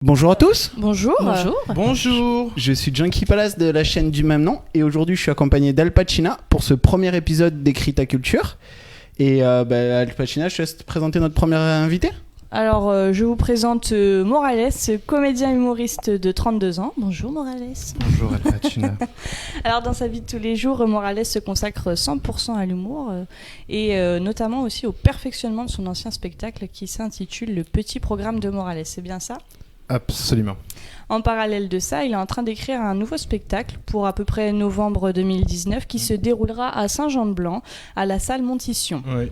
Bonjour à tous. Bonjour. Bonjour. Je suis Junkie Palace de la chaîne du même nom et aujourd'hui je suis accompagné d'Al Pacina pour ce premier épisode d'Écrit ta culture. Et Al Pacina, je te laisse te présenter notre premier invité. Alors, je vous présente Morales, comédien humoriste de 32 ans. Bonjour Morales. Bonjour Al Pacina. Alors, dans sa vie de tous les jours, Morales se consacre 100% à l'humour et notamment aussi au perfectionnement de son ancien spectacle qui s'intitule Le Petit Programme de Morales. C'est bien ça ? Absolument. En parallèle de ça, il est en train d'écrire un nouveau spectacle pour à peu près novembre 2019 qui se déroulera à Saint-Jean-de-Blanc, à la salle Montition. Oui.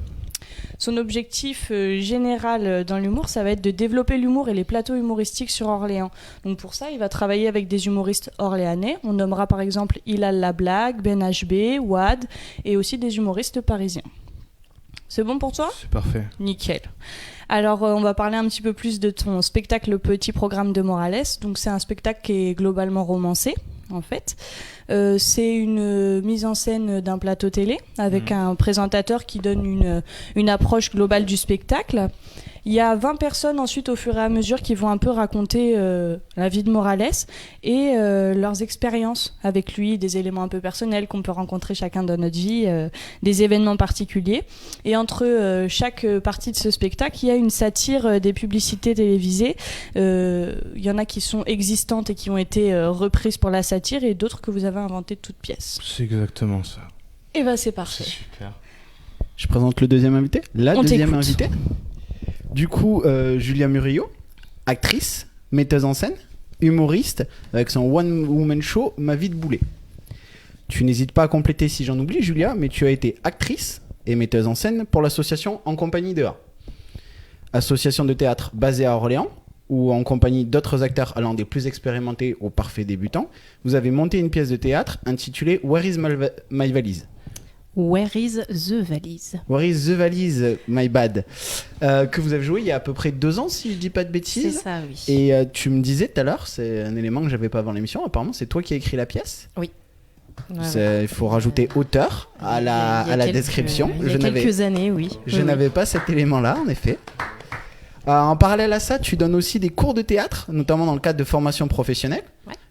Son objectif général dans l'humour, ça va être de développer l'humour et les plateaux humoristiques sur Orléans. Donc pour ça, il va travailler avec des humoristes orléanais. On nommera par exemple Hilal Lablague, Ben HB, Wad et aussi des humoristes parisiens. C'est bon pour toi ? C'est parfait. Nickel. Alors, on va parler un petit peu plus de ton spectacle Le Petit Programme de Morales. Donc, c'est un spectacle qui est globalement romancé, en fait. C'est une mise en scène d'un plateau télé avec un présentateur qui donne une approche globale du spectacle. Il y a 20 personnes ensuite au fur et à mesure qui vont un peu raconter la vie de Morales et leurs expériences avec lui, des éléments un peu personnels qu'on peut rencontrer chacun dans notre vie, des événements particuliers. Et entre chaque partie de ce spectacle, il y a une satire des publicités télévisées. Il y en a qui sont existantes et qui ont été reprises pour la satire et d'autres que vous avez inventées de toutes pièces. C'est exactement ça. Et ben c'est parfait. C'est super. Je présente le deuxième invité. On deuxième t'écoute. invitée. Du coup, Julia Murillo, actrice, metteuse en scène, humoriste, avec son one-woman show Ma vie de boulet. Tu n'hésites pas à compléter si j'en oublie, Julia, mais tu as été actrice et metteuse en scène pour l'association En Compagnie de A. Association de théâtre basée à Orléans, où en compagnie d'autres acteurs allant des plus expérimentés aux parfaits débutants, vous avez monté une pièce de théâtre intitulée Where is my valise ? Where is the valise? Where is the valise, my bad, que vous avez joué il y a à peu près 2 ans, si je dis pas de bêtises. C'est ça, oui. Et tu me disais tout à l'heure, c'est un élément que j'avais pas avant l'émission, apparemment c'est toi qui as écrit la pièce. Oui. Il faut rajouter auteur à la description. Il y a quelques années, oui. Je n'avais pas cet élément-là, en effet. En parallèle à ça, tu donnes aussi des cours de théâtre, notamment dans le cadre de formation professionnelle,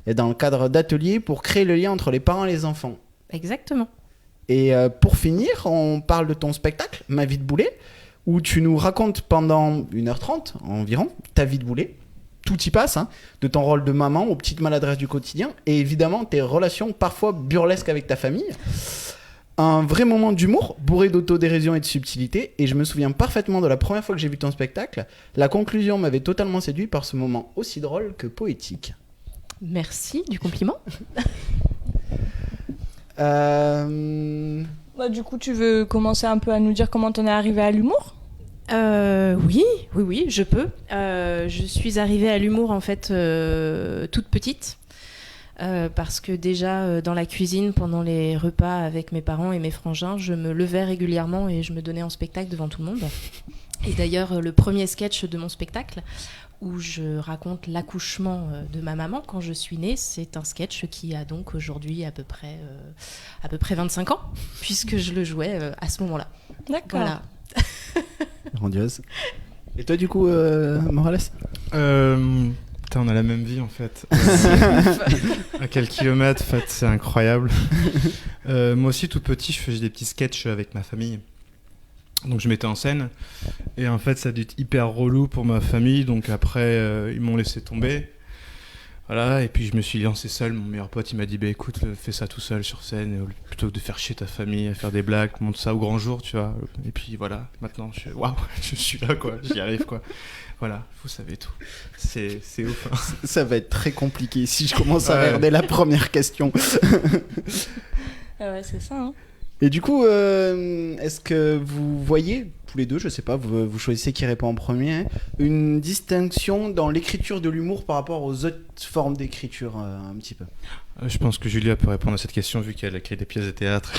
et dans le cadre d'ateliers pour créer le lien entre les parents et les enfants. Exactement. Et pour finir, on parle de ton spectacle, Ma vie de boulet, où tu nous racontes pendant 1h30 environ ta vie de boulet. Tout y passe, hein, de ton rôle de maman aux petites maladresses du quotidien, et évidemment tes relations parfois burlesques avec ta famille. Un vrai moment d'humour, bourré d'autodérision et de subtilité, et je me souviens parfaitement de la première fois que j'ai vu ton spectacle. La conclusion m'avait totalement séduit par ce moment aussi drôle que poétique. Merci du compliment. Du coup, tu veux commencer un peu à nous dire comment t'en es arrivé à l'humour ? Oui, je peux. Je suis arrivée à l'humour en fait toute petite. Parce que déjà dans la cuisine, pendant les repas avec mes parents et mes frangins, je me levais régulièrement et je me donnais en spectacle devant tout le monde. Et d'ailleurs, le premier sketch de mon spectacle, où je raconte l'accouchement de ma maman quand je suis née, c'est un sketch qui a donc aujourd'hui à peu près 25 ans, puisque je le jouais à ce moment-là. D'accord. Voilà. Grandiose. Et toi du coup, Morales ? Putain, on a la même vie en fait. À quel kilomètre, en fait, c'est incroyable. Moi aussi, tout petit, je faisais des petits sketchs avec ma famille. Donc je mettais en scène. Et en fait, ça a dû être hyper relou pour ma famille. Donc après, ils m'ont laissé tomber. Voilà, et puis je me suis lancé seul. Mon meilleur pote, il m'a dit, bah écoute, fais ça tout seul sur scène, plutôt que de faire chier ta famille, à faire des blagues, monte ça au grand jour, tu vois. Et puis voilà, maintenant, je suis là, quoi, j'y arrive, quoi. Voilà, vous savez tout. C'est ouf. Hein. Ça va être très compliqué si je commence à regarder la première question. Ah ouais, c'est ça, hein. Et du coup, est-ce que vous voyez, tous les deux, je sais pas, vous choisissez qui répond en premier, hein, une distinction dans l'écriture de l'humour par rapport aux autres formes d'écriture, un petit peu ? Je pense que Julia peut répondre à cette question vu qu'elle a écrit des pièces de théâtre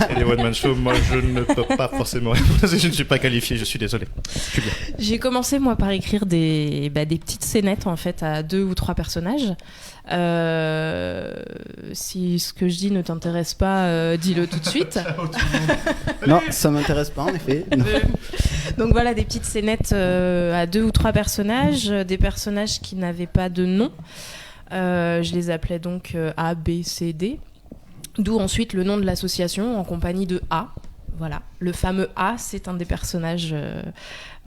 et des one-man shows. Moi, je ne peux pas forcément répondre parce que je ne suis pas qualifié, je suis désolé. Julia. J'ai commencé moi par écrire des petites scénettes en fait à 2 ou 3 personnages. Si ce que je dis ne t'intéresse pas, dis-le tout de suite. Non, ça m'intéresse pas en effet. Donc voilà, des petites scénettes à 2 ou 3 personnages, des personnages qui n'avaient pas de nom. Je les appelais donc A, B, C, D. D'où ensuite le nom de l'association en compagnie de A. Voilà, le fameux A, c'est un des personnages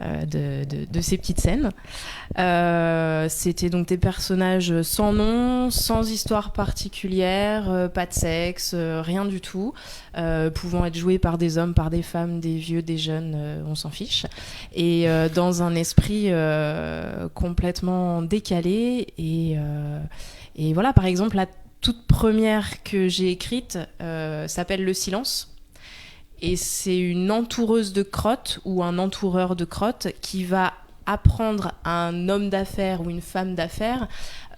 de ces petites scènes. C'était donc des personnages sans nom, sans histoire particulière, pas de sexe, rien du tout, pouvant être joués par des hommes, par des femmes, des vieux, des jeunes, on s'en fiche. Et dans un esprit complètement décalé. Et voilà, par exemple, la toute première que j'ai écrite s'appelle Le Silence. Et c'est une entoureuse de crotte ou un entoureur de crotte qui va apprendre à un homme d'affaires ou une femme d'affaires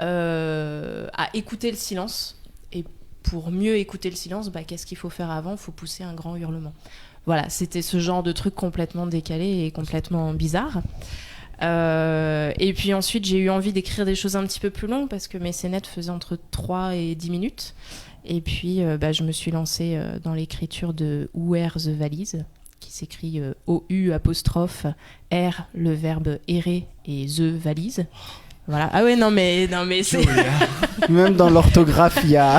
à écouter le silence. Et pour mieux écouter le silence, qu'est-ce qu'il faut faire avant ? Il faut pousser un grand hurlement. Voilà, c'était ce genre de truc complètement décalé et complètement bizarre. Et puis ensuite, j'ai eu envie d'écrire des choses un petit peu plus longues parce que mes scénettes faisaient entre 3 et 10 minutes. Et puis, je me suis lancée dans l'écriture de Where the Valise, qui s'écrit O-U apostrophe R, le verbe errer, et the valise. Voilà. Ah ouais, non mais c'est... Même dans l'orthographe, il y a...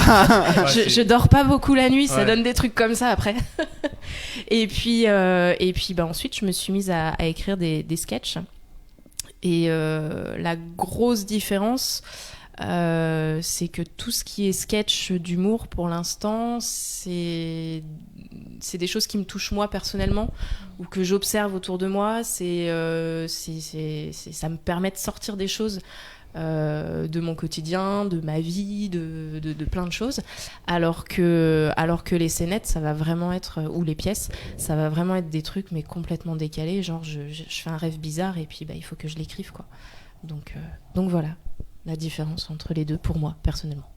je dors pas beaucoup la nuit, ça donne des trucs comme ça après. Et puis ensuite, je me suis mise à écrire des sketchs. Et la grosse différence... c'est que tout ce qui est sketch d'humour pour l'instant, c'est des choses qui me touchent moi personnellement ou que j'observe autour de moi. Ça me permet de sortir des choses de mon quotidien, de ma vie, de plein de choses. Alors que les scénettes, ça va vraiment être, ou les pièces, ça va vraiment être des trucs mais complètement décalés. Genre je fais un rêve bizarre et puis il faut que je l'écrive quoi. Donc voilà. La différence entre les deux pour moi personnellement.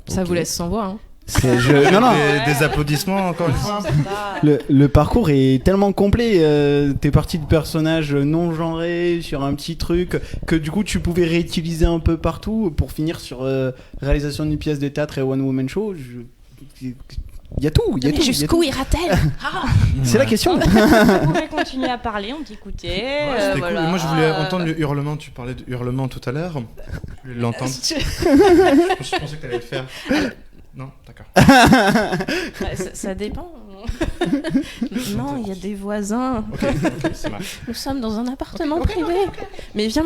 Ça vous laisse sans voix hein. Des applaudissements encore une fois. Le parcours est tellement complet. T'es parti de personnages non genrés sur un petit truc que du coup tu pouvais réutiliser un peu partout pour finir sur réalisation d'une pièce de théâtre et one woman show. Il y a tout. Jusqu'où ira-t-elle C'est la question. On pourrait continuer à parler, on t'écoutait. Voilà. Cool. Moi, je voulais entendre le hurlement. Tu parlais de hurlement tout à l'heure. Je voulais l'entendre. Je pensais que tu allais le faire. Non, d'accord. Ça dépend. Non, il y a des voisins. Okay, ça marche. Nous sommes dans un appartement privé. Okay. Mais viens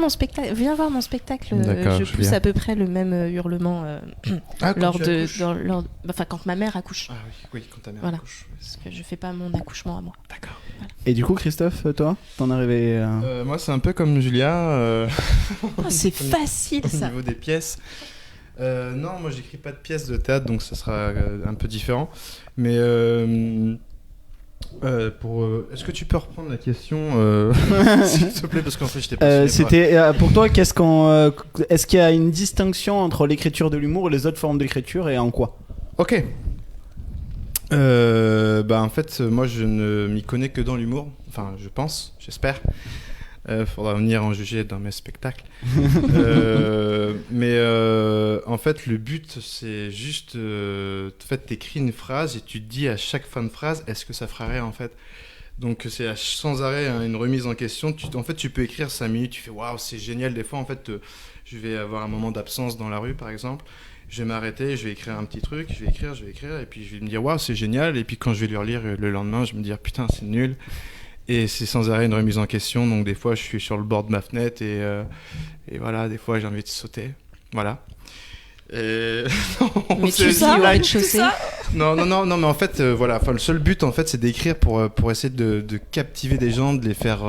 voir mon spectacle. Je pousse à peu près le même hurlement quand ma mère accouche. Ah oui, quand ta mère accouche. Parce que je fais pas mon accouchement à moi. D'accord. Voilà. Et du coup, Christophe, toi, t'en es arrivé moi, c'est un peu comme Julia. C'est facile ça. Au niveau des pièces. Non, moi j'écris pas de pièces de théâtre, donc ça sera un peu différent. Mais est-ce que tu peux reprendre la question, s'il te plaît, parce qu'en fait je t'ai pas. C'était pour toi, est-ce qu'il y a une distinction entre l'écriture de l'humour et les autres formes d'écriture et en quoi ? Ok. En fait, moi je ne m'y connais que dans l'humour. Enfin, je pense, j'espère. Faudra venir en juger dans mes spectacles. Mais en fait, le but, c'est juste... t'écris une phrase et tu te dis à chaque fin de phrase, est-ce que ça fera rire, en fait ? Donc, c'est sans arrêt une remise en question. Tu peux écrire 5 minutes, tu fais « Waouh, c'est génial !» Des fois, en fait, je vais avoir un moment d'absence dans la rue, par exemple. Je vais m'arrêter, je vais écrire un petit truc, je vais écrire, et puis je vais me dire « Waouh, c'est génial !» Et puis, quand je vais le relire le lendemain, je vais me dire « Putain, c'est nul !» Et c'est sans arrêt une remise en question, donc des fois je suis sur le bord de ma fenêtre et voilà, des fois j'ai envie de sauter, voilà. Mais tu sais au rez-de-chaussée. Non, mais en fait, le seul but en fait c'est d'écrire pour essayer de captiver des gens, de les faire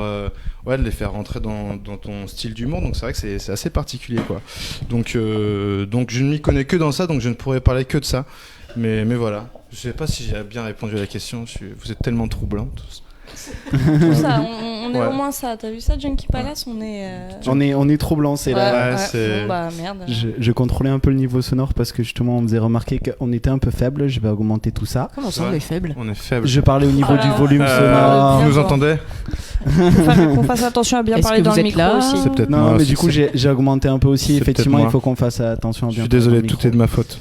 rentrer dans ton style d'humour, donc c'est vrai que c'est assez particulier quoi. Donc je ne m'y connais que dans ça, donc je ne pourrais parler que de ça, mais voilà. Je sais pas si j'ai bien répondu à la question, vous êtes tellement troublants tous. Tout ça, on est au moins ça. T'as vu ça, Junkie Palace ? On est trop blanc, c'est là. C'est... Bon, merde. Je contrôlais un peu le niveau sonore parce que justement on me faisait remarquer qu'on était un peu faible. Je vais augmenter tout ça. Comment ça, on est faible ? On est faible. Je parlais au niveau du volume sonore. Vous nous entendez ? Qu'on fasse attention à bien parler dans le micro aussi. C'est peut-être non, mais du coup j'ai augmenté un peu aussi. Effectivement, il faut qu'on fasse attention à bien. Je suis désolé, tout est de ma faute.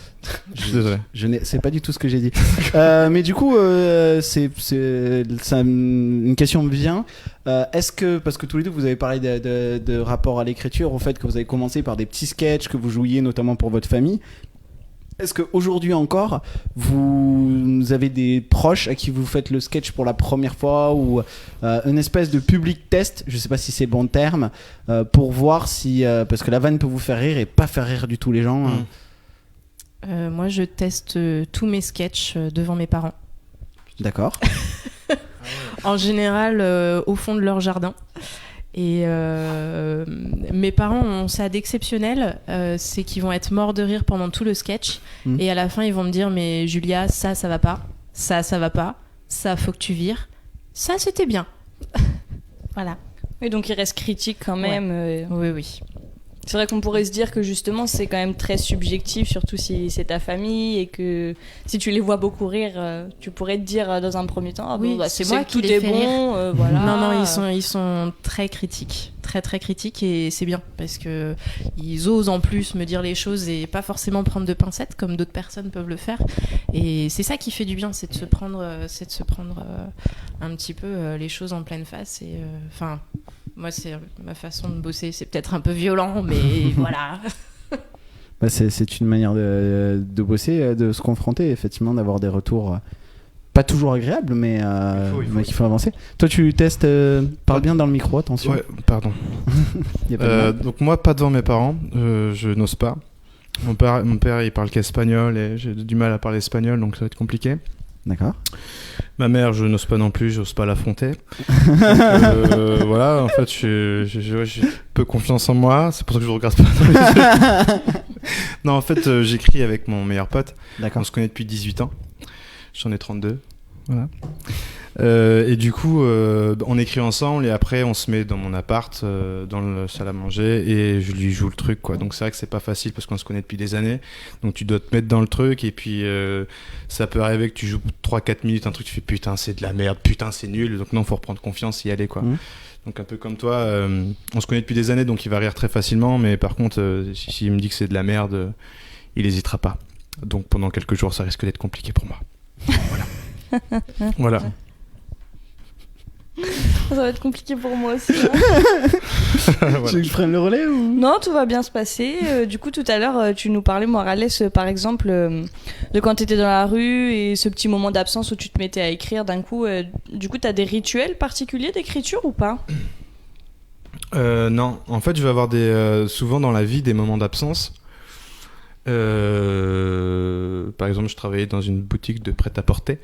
Je suis désolé. C'est pas du tout ce que j'ai dit. Mais du coup, une question me vient. Est-ce que, parce que tous les deux vous avez parlé de rapport à l'écriture, au fait que vous avez commencé par des petits sketchs que vous jouiez notamment pour votre famille, est-ce qu'aujourd'hui encore, vous avez des proches à qui vous faites le sketch pour la première fois ou une espèce de public test, je sais pas si c'est le bon terme, pour voir si, parce que la vanne peut vous faire rire et pas faire rire du tout les gens. Moi, je teste tous mes sketchs devant mes parents. D'accord. En général, au fond de leur jardin. Et mes parents ont ça d'exceptionnel, c'est qu'ils vont être morts de rire pendant tout le sketch. Et à la fin, ils vont me dire, mais Julia, ça va pas. Ça va pas. Ça, faut que tu vires. Ça, c'était bien. Voilà. Et donc, il reste critique quand même. Ouais. Oui. C'est vrai qu'on pourrait se dire que justement c'est quand même très subjectif, surtout si c'est ta famille et que si tu les vois beaucoup rire, tu pourrais te dire dans un premier temps c'est moi qui tout les est fais bon, voilà. Non, ils sont très critiques, très critiques et c'est bien parce que ils osent en plus me dire les choses et pas forcément prendre de pincettes comme d'autres personnes peuvent le faire. Et c'est ça qui fait du bien, c'est de se prendre un petit peu les choses en pleine face et enfin. Moi, c'est ma façon de bosser. C'est peut-être un peu violent, mais voilà. Bah c'est une manière de bosser, de se confronter, effectivement, d'avoir des retours pas toujours agréables, mais qu'il faut avancer. Toi, tu testes, parle bien dans le micro, attention. Ouais, pardon. Donc moi, pas devant mes parents, je n'ose pas. Mon père, il parle qu'espagnol et j'ai du mal à parler espagnol, donc ça va être compliqué. D'accord. Ma mère, je n'ose pas non plus, j'ose pas l'affronter. Donc, voilà, en fait, j'ai peu confiance en moi, c'est pour ça que je ne regarde pas dans les yeux. Non, en fait, j'écris avec mon meilleur pote. D'accord. On se connaît depuis 18 ans. J'en ai 32. Voilà. Et du coup, on écrit ensemble et après on se met dans mon appart, dans le salle à manger et je lui joue le truc, quoi. Donc c'est vrai que c'est pas facile parce qu'on se connaît depuis des années. Donc tu dois te mettre dans le truc et puis ça peut arriver que tu joues 3-4 minutes un truc, tu fais putain c'est de la merde, putain c'est nul. Donc non, faut reprendre confiance et y aller, quoi. Donc un peu comme toi, on se connaît depuis des années donc il va rire très facilement, mais par contre s'il me dit que c'est de la merde, il hésitera pas. Donc pendant quelques jours ça risque d'être compliqué pour moi. Voilà. Voilà. Ça va être compliqué pour moi aussi. Voilà. Tu veux que je prenne le relais ou... Non, tout va bien se passer. Du coup, tout à l'heure, tu nous parlais, Morales, par exemple, de quand tu étais dans la rue et ce petit moment d'absence où tu te mettais à écrire d'un coup. Du coup, tu as des rituels particuliers d'écriture ou pas ? Non, en fait, je vais avoir souvent dans la vie des moments d'absence. Par exemple, je travaillais dans une boutique de prêt-à-porter.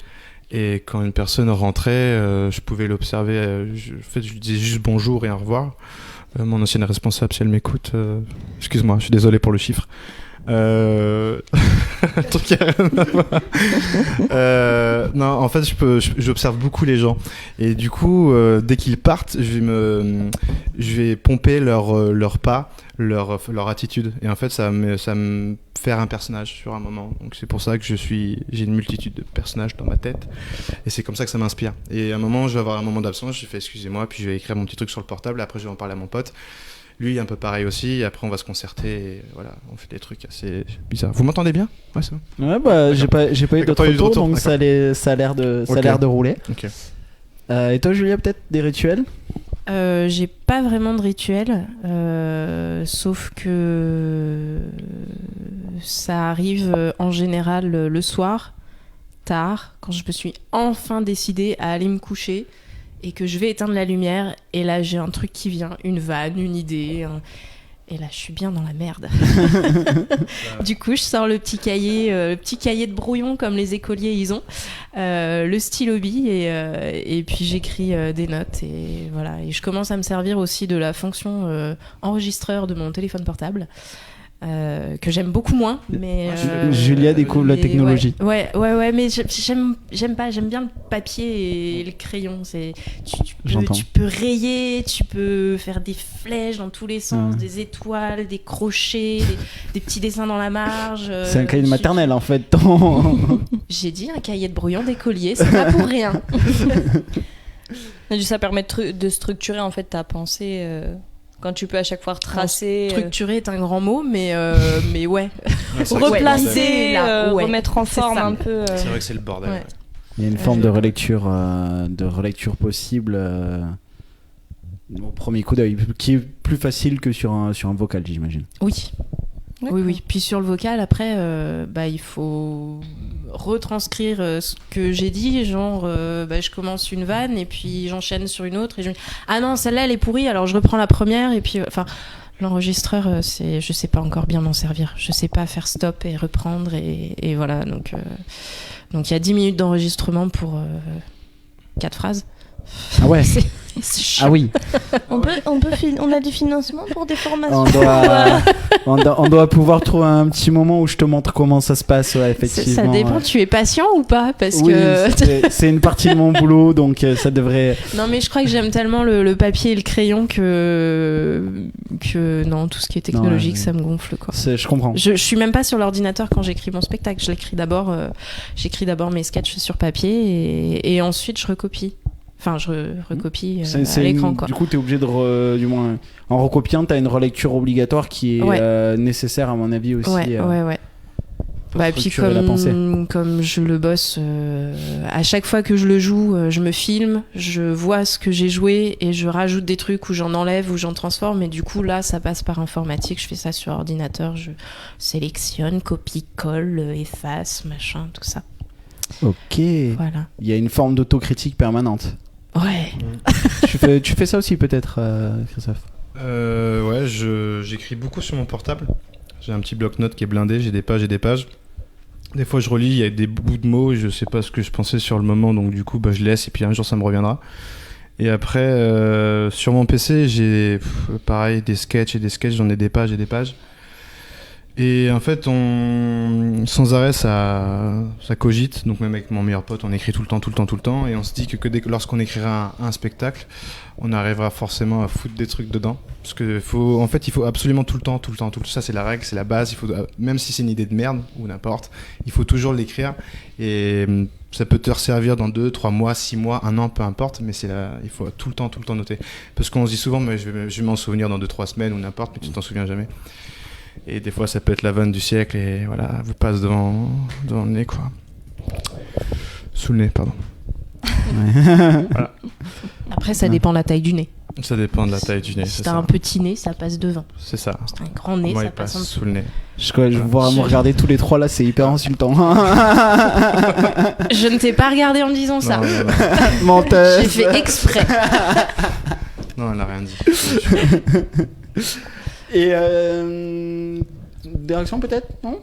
Et quand une personne rentrait, je pouvais l'observer. Je disais juste bonjour et au revoir. Mon ancienne responsable, si elle m'écoute, excuse-moi, je suis désolé pour le chiffre. Un truc qui a rien à voir. Non, en fait, j'observe beaucoup les gens. Et du coup, dès qu'ils partent, je vais pomper leur pas, leur attitude. Et en fait, ça me faire un personnage sur un moment. Donc c'est pour ça que j'ai une multitude de personnages dans ma tête. Et c'est comme ça que ça m'inspire. Et à un moment, je vais avoir un moment d'absence, je fais excusez-moi, puis je vais écrire mon petit truc sur le portable, après je vais en parler à mon pote. Lui, un peu pareil aussi, et après on va se concerter, et voilà, on fait des trucs assez bizarres. Vous m'entendez bien ? Ouais, c'est bon. Ouais, bah j'ai pas eu d'autres retours, donc ça a l'air de rouler. Ok. Et toi, Julia, peut-être des rituels ? J'ai pas vraiment de rituel, sauf que ça arrive en général le soir, tard, quand je me suis enfin décidée à aller me coucher et que je vais éteindre la lumière et là j'ai un truc qui vient, une vanne, une idée, et là je suis bien dans la merde. Du coup je sors le petit cahier de brouillon comme les écoliers ils ont, le stylo bille et puis j'écris des notes et voilà, et je commence à me servir aussi de la fonction enregistreur de mon téléphone portable. Que j'aime beaucoup moins, mais Julia découvre la technologie. Ouais, mais j'aime pas, j'aime bien le papier et le crayon. Tu peux rayer, tu peux faire des flèches dans tous les sens, des étoiles, des crochets, des petits dessins dans la marge. C'est un cahier de maternelle en fait. J'ai dit un cahier de brouillon d'écolier, c'est pas pour rien. Ça permet de structurer en fait ta pensée. quand tu peux à chaque fois retracer. Structurer est un grand mot, mais ouais. Replacer, ouais. remettre en forme ça. un peu. C'est vrai que c'est le bordel. Ouais. Ouais. Il y a une forme de relecture possible au premier coup d'œil, qui est plus facile que sur un vocal, j'imagine. Oui. D'accord. Oui. Puis sur le vocal, après, il faut retranscrire ce que j'ai dit. Genre, je commence une vanne et puis j'enchaîne sur une autre et je me dis ah non, celle-là elle est pourrie, alors je reprends la première et puis l'enregistreur, je sais pas encore bien m'en servir. Je sais pas faire stop et reprendre et voilà. Donc il y a 10 minutes d'enregistrement pour 4 phrases. Ah ouais. C'est chiant. Ah oui. On a du financement pour des formations. On doit pouvoir trouver un petit moment où je te montre comment ça se passe, ouais, effectivement. Ça dépend, tu es patient ou pas parce oui, que c'est une partie de mon boulot, donc ça devrait... Non mais je crois que j'aime tellement le papier et le crayon que non, tout ce qui est technologique, ça me gonfle quoi. Je comprends. Je suis même pas sur l'ordinateur quand j'écris mon spectacle, j'écris d'abord mes sketchs sur papier et ensuite je recopie. Enfin, je recopie à l'écran, quoi. Du coup, tu es obligé de... du moins, en recopiant, tu as une relecture obligatoire qui est nécessaire, à mon avis, aussi. Ouais. Et puis, comme je le bosse, à chaque fois que je le joue, je me filme, je vois ce que j'ai joué et je rajoute des trucs ou j'en enlève ou j'en transforme. Et du coup, là, ça passe par informatique. Je fais ça sur ordinateur. Je sélectionne, copie, colle, efface, machin, tout ça. Ok. Voilà. Il y a une forme d'autocritique permanente. Ouais. Tu fais ça aussi peut-être, Christophe? Ouais, j'écris beaucoup sur mon portable. J'ai un petit bloc-notes qui est blindé, j'ai des pages et des pages. Des fois je relis, il y a des bouts de mots, je sais pas ce que je pensais sur le moment, donc du coup je laisse et puis un jour ça me reviendra. Et après, sur mon PC, j'ai pareil des sketchs, j'en ai des pages et des pages. Et en fait, sans arrêt, ça cogite. Donc même avec mon meilleur pote, on écrit tout le temps. Et on se dit que lorsqu'on écrira un spectacle, on arrivera forcément à foutre des trucs dedans. Parce que il faut absolument tout le temps. Ça, c'est la règle, c'est la base. Même si c'est une idée de merde ou n'importe, il faut toujours l'écrire. Et ça peut te resservir dans 2, 3 mois, 6 mois, 1 an, peu importe. Mais il faut tout le temps noter. Parce qu'on se dit souvent, mais je vais m'en souvenir dans 2, 3 semaines ou n'importe, mais tu t'en souviens jamais. Et des fois, ça peut être la vanne du siècle et voilà, vous passe devant le nez, quoi. Sous le nez, pardon. Voilà. Après, ça dépend de la taille du nez. Ça dépend de la taille du nez. Si t'as un petit nez, ça passe devant. C'est ça. Si t'as un grand nez, Moi, ça il passe en dessous. sous le nez. Je vois me regarder tous les trois là, c'est hyper insultant. Je ne t'ai pas regardé en me disant ça. Non. Menteuse. J'ai fait exprès. Non, elle n'a rien dit. Et direction peut-être, non?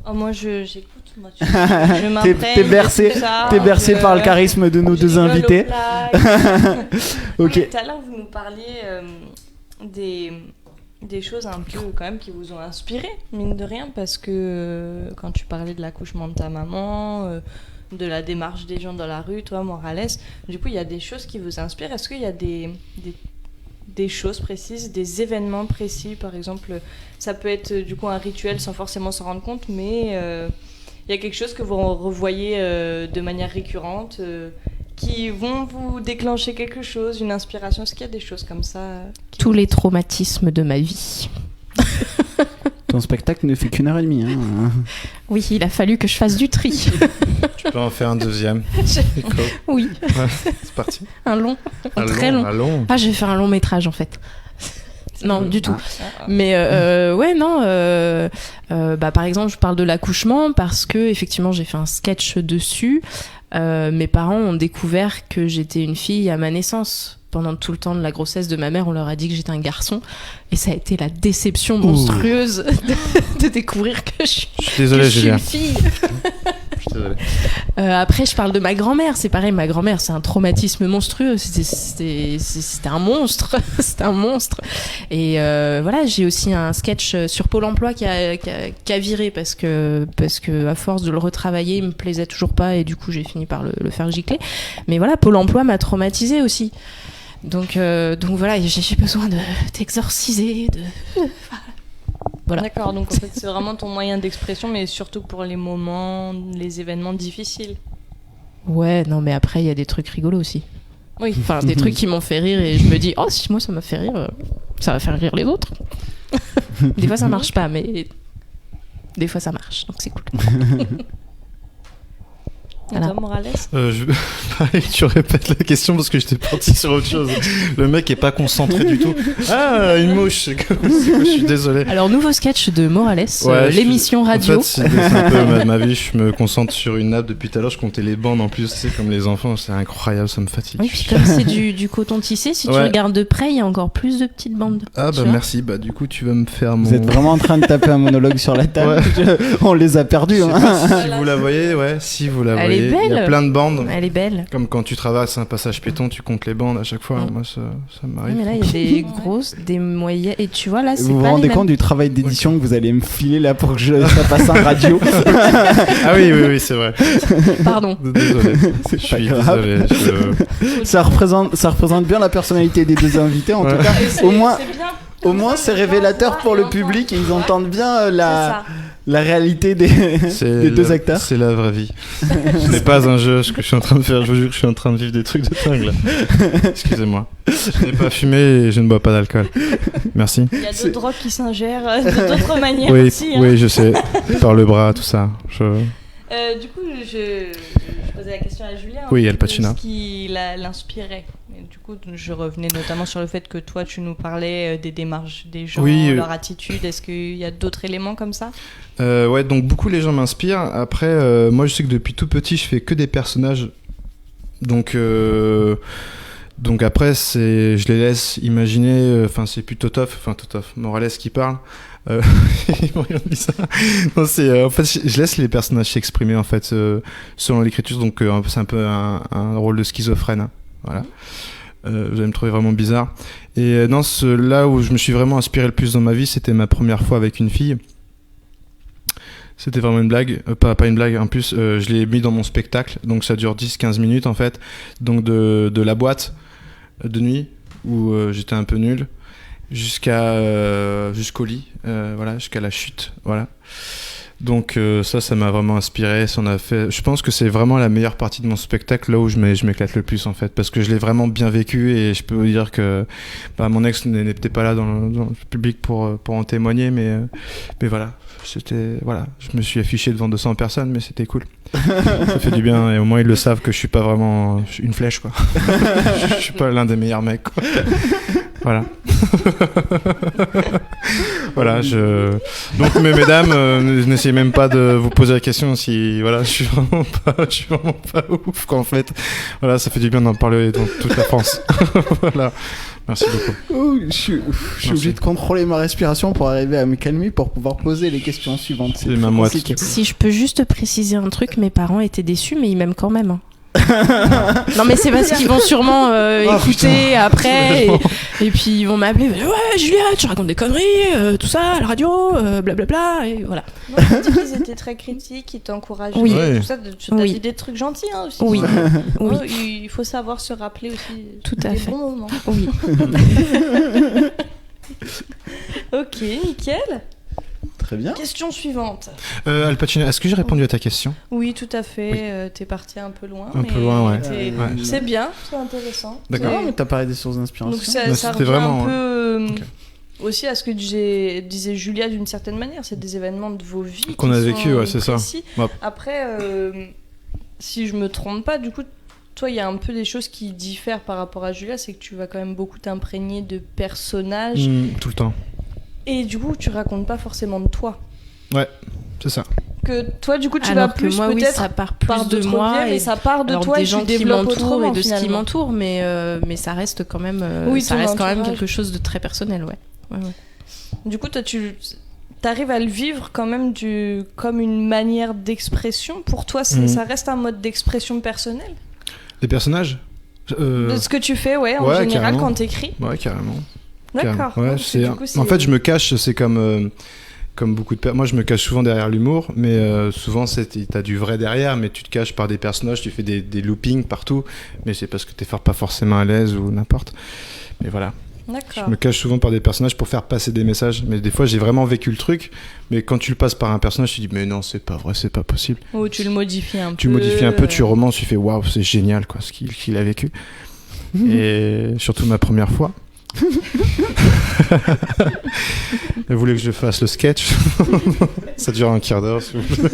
Oh, moi j'écoute, moi je m'imprègne. T'es bercé, de tout ça, par le charisme de nos je deux rigole invités. aux blagues. Ok. Tout à l'heure vous nous parliez des choses un peu quand même qui vous ont inspiré, mine de rien, parce que quand tu parlais de l'accouchement de ta maman, de la démarche des gens dans la rue, toi Morales, du coup il y a des choses qui vous inspirent. Est-ce qu'il y a des choses précises, des événements précis, par exemple, ça peut être du coup un rituel sans forcément s'en rendre compte, mais il y a quelque chose que vous revoyez de manière récurrente, qui vont vous déclencher quelque chose, une inspiration. Est-ce qu'il y a des choses comme ça Tous les traumatismes de ma vie. Ton spectacle ne fait qu'1 heure et demie. Hein. Oui, il a fallu que je fasse du tri. Tu peux en faire un deuxième. Oui. Ouais, c'est parti. Un long. Très long. Un long. Ah, je vais faire un long métrage en fait. Non, du tout. Mais ouais, non. Par exemple, je parle de l'accouchement parce que effectivement, j'ai fait un sketch dessus. Mes parents ont découvert que j'étais une fille à ma naissance. Pendant tout le temps de la grossesse de ma mère, on leur a dit que j'étais un garçon. Et ça a été la déception monstrueuse de découvrir que je suis une fille. Je suis désolé. Après, je parle de ma grand-mère. C'est pareil, ma grand-mère, c'est un traumatisme monstrueux. C'était un monstre. C'était un monstre. Et voilà, j'ai aussi un sketch sur Pôle emploi qui a viré parce que à force de le retravailler, il me plaisait toujours pas et du coup, j'ai fini par le faire gicler. Mais voilà, Pôle emploi m'a traumatisée aussi. Donc voilà, j'ai besoin de t'exorciser. Voilà. D'accord, donc en fait c'est vraiment ton moyen d'expression, mais surtout pour les moments, les événements difficiles. Ouais, non, mais après il y a des trucs rigolos aussi. Oui. Enfin, des trucs qui m'ont fait rire et je me dis, oh, si moi ça m'a fait rire, Ça va faire rire les autres. Des fois, ça marche pas, mais des fois, ça marche. Donc, c'est cool. Et toi, Morales? Pareil, tu répètes la question parce que j'étais parti sur autre chose. Le mec est pas concentré du tout. Ah, une mouche, c'est quoi, je suis désolé. Alors, nouveau sketch de Morales, Ouais, l'émission radio. En fait, c'est un peu ma vie. Je me concentre sur une nappe depuis tout à l'heure. Je comptais les bandes en plus, c'est comme les enfants. C'est incroyable, ça me fatigue. Oui, puis comme c'est du coton tissé, si tu regardes de près, il y a encore plus de petites bandes. Ah, bah merci. Bah, du coup, tu vas me faire mon. Vous êtes vraiment en train de taper un monologue sur la table. Ouais. On les a perdus. Je sais Hein. pas si vous la voyez, ouais, si vous la voyez. Elle est belle. Il y a plein de bandes. Elle est belle. Comme quand tu traverses un passage piéton, tu comptes les bandes à chaque fois. Moi, ça m'arrive. Oui, mais là, il y a des grosses, des moyennes. Et tu vois, là, c'est pas Vous vous les rendez mêmes. compte du travail d'édition que vous allez me filer là pour que ça passe en radio? Ah oui, c'est vrai. Pardon. Désolé. C'est Je pas suis grave. désolé. Ça représente bien la personnalité des deux invités en tout cas. Au moins c'est révélateur pour le public et ils entendent bien la réalité des deux acteurs. C'est la vraie vie. Ce n'est pas un jeu ce que je suis en train de faire. Je vous jure que je suis en train de vivre des trucs de dingue là. Excusez-moi. Je n'ai pas fumé et je ne bois pas d'alcool. Merci. Il y a d'autres drogues qui s'ingèrent de d'autres manières Oui, aussi. Hein. oui, je sais. Par le bras, tout ça. Du coup, je posais la question à Julien. Oui, Al Pacino. Ce qui l'inspirait. Et du coup, je revenais notamment sur le fait que toi, tu nous parlais des démarches des gens, leur attitude. Est-ce qu'il y a d'autres éléments comme ça? Ouais, donc beaucoup les gens m'inspirent. Après, moi, je sais que depuis tout petit, je fais que des personnages. Donc après, je les laisse imaginer. Enfin, c'est plus Totof, Morales qui parle. Ils m'ont dit ça. Non, en fait, je laisse les personnages s'exprimer en fait selon l'écriture. Donc c'est un peu un rôle de schizophrène. Hein. Voilà. Vous allez me trouver vraiment bizarre. Et non, là où je me suis vraiment inspiré le plus dans ma vie, c'était ma première fois avec une fille. C'était vraiment une blague, pas une blague, en plus je l'ai mis dans mon spectacle, donc ça dure 10-15 minutes en fait, donc de la boîte de nuit, où j'étais un peu nul, jusqu'au lit, voilà, jusqu'à la chute, voilà. Donc ça m'a vraiment inspiré, je pense que c'est vraiment la meilleure partie de mon spectacle, là où je m'éclate le plus en fait, parce que je l'ai vraiment bien vécu et je peux vous dire que mon ex n'était pas là dans le public pour en témoigner, mais voilà. Je me suis affiché devant 200 personnes, mais c'était cool. Ça fait du bien, et au moins ils le savent que je suis pas vraiment une flèche, quoi. Je suis pas l'un des meilleurs mecs, quoi. Voilà. Voilà, donc mesdames, n'essayez même pas de vous poser la question si, voilà, je suis vraiment pas ouf, quoi, en fait. Voilà, ça fait du bien d'en parler dans toute la France. Voilà. Merci beaucoup. Je suis obligé de contrôler ma respiration pour arriver à me calmer pour pouvoir poser les questions suivantes. C'est ma moite. Si je peux juste préciser un truc, mes parents étaient déçus, mais ils m'aiment quand même. Hein. Non, mais c'est parce qu'ils vont sûrement écouter après et puis ils vont m'appeler. Ouais, Julia, tu racontes des conneries, tout ça à la radio, blablabla, et voilà. Non, tu as dit qu'ils étaient très critiques, ils t'encourageaient. Oui. Tout ça, tu as dit des trucs gentils hein, aussi. Oui. Oui. Il faut savoir se rappeler aussi. Tout à fait. Bons moments. Oui. Ok, nickel. Très bien. Question suivante. Al Pacino, est-ce que j'ai répondu à ta question? Oui, tout à fait. T'es parti un peu loin. Un peu loin, ouais. C'est bien, c'est intéressant. D'accord. Non, mais t'as parlé des sources d'inspiration. Donc ça revient vraiment, un peu aussi à ce que disait Julia d'une certaine manière. C'est des événements de vos vies qu'on a vécu, ouais, c'est précis. Ça. Ouais. Après, si je me trompe pas, du coup, toi, il y a un peu des choses qui diffèrent par rapport à Julia, c'est que tu vas quand même beaucoup t'imprégner de personnages. Tout le temps. Et du coup, tu racontes pas forcément de toi. Ouais, c'est ça. Que toi, du coup, tu alors vas plus moi, peut-être ça part plus par de moi biais, mais ça part de alors toi des et gens tu qui développes m'entourent autrement, et de ce qui finalement. m'entoure, mais ça reste quand même Oui, ça ton reste quand même entourage. quelque chose de très personnel, ouais. Du coup, toi, tu arrives à le vivre quand même comme une manière d'expression. Pour toi, ça reste un mode d'expression personnel. Les personnages De ce que tu fais, en général, carrément. quand t'écris. Ouais, carrément. D'accord. Ouais, en fait, je me cache, c'est comme beaucoup de moi je me cache souvent derrière l'humour, mais souvent t'as du vrai derrière, mais tu te caches par des personnages, tu fais des loopings partout, mais c'est parce que t'es pas forcément à l'aise ou n'importe. Mais voilà. D'accord. Je me cache souvent par des personnages pour faire passer des messages, mais des fois j'ai vraiment vécu le truc, mais quand tu le passes par un personnage, tu dis mais non, c'est pas vrai, c'est pas possible. Ou tu le modifies un peu. Tu modifies un peu, tu romances, tu fais waouh, c'est génial quoi ce qu'il a vécu. Et surtout ma première fois. Elle voulait que je fasse le sketch. Ça dure un quart d'heure. Si vous voulez.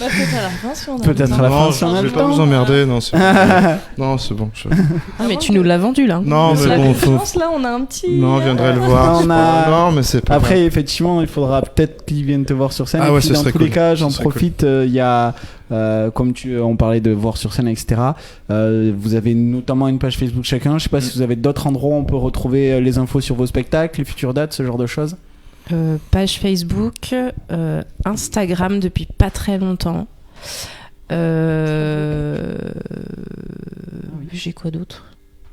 Bah, peut-être à la fin si on a Peut-être le temps. à la fin, Non, si on a je le vais pas temps. vous emmerder. Non, c'est non, c'est bon. Ah, mais tu nous l'as vendu là. Non, C'est mais la bon, faut... confiance, là, on a un petit. Non, on viendrait le voir. Non, c'est on pas- a- non, mais c'est pas grave. Après, effectivement, il faudra peut-être qu'ils viennent te voir sur scène. Ah et ouais, puis, ce dans serait tous cool. les cas, j'en Ce serait profite. Il y a, comme on parlait de voir sur scène, etc. Vous avez notamment une page Facebook chacun. Je sais pas si vous avez d'autres endroits où on peut retrouver les infos sur vos spectacles, les futures dates, ce genre de choses. Page Facebook, Instagram depuis pas très longtemps. J'ai quoi d'autre?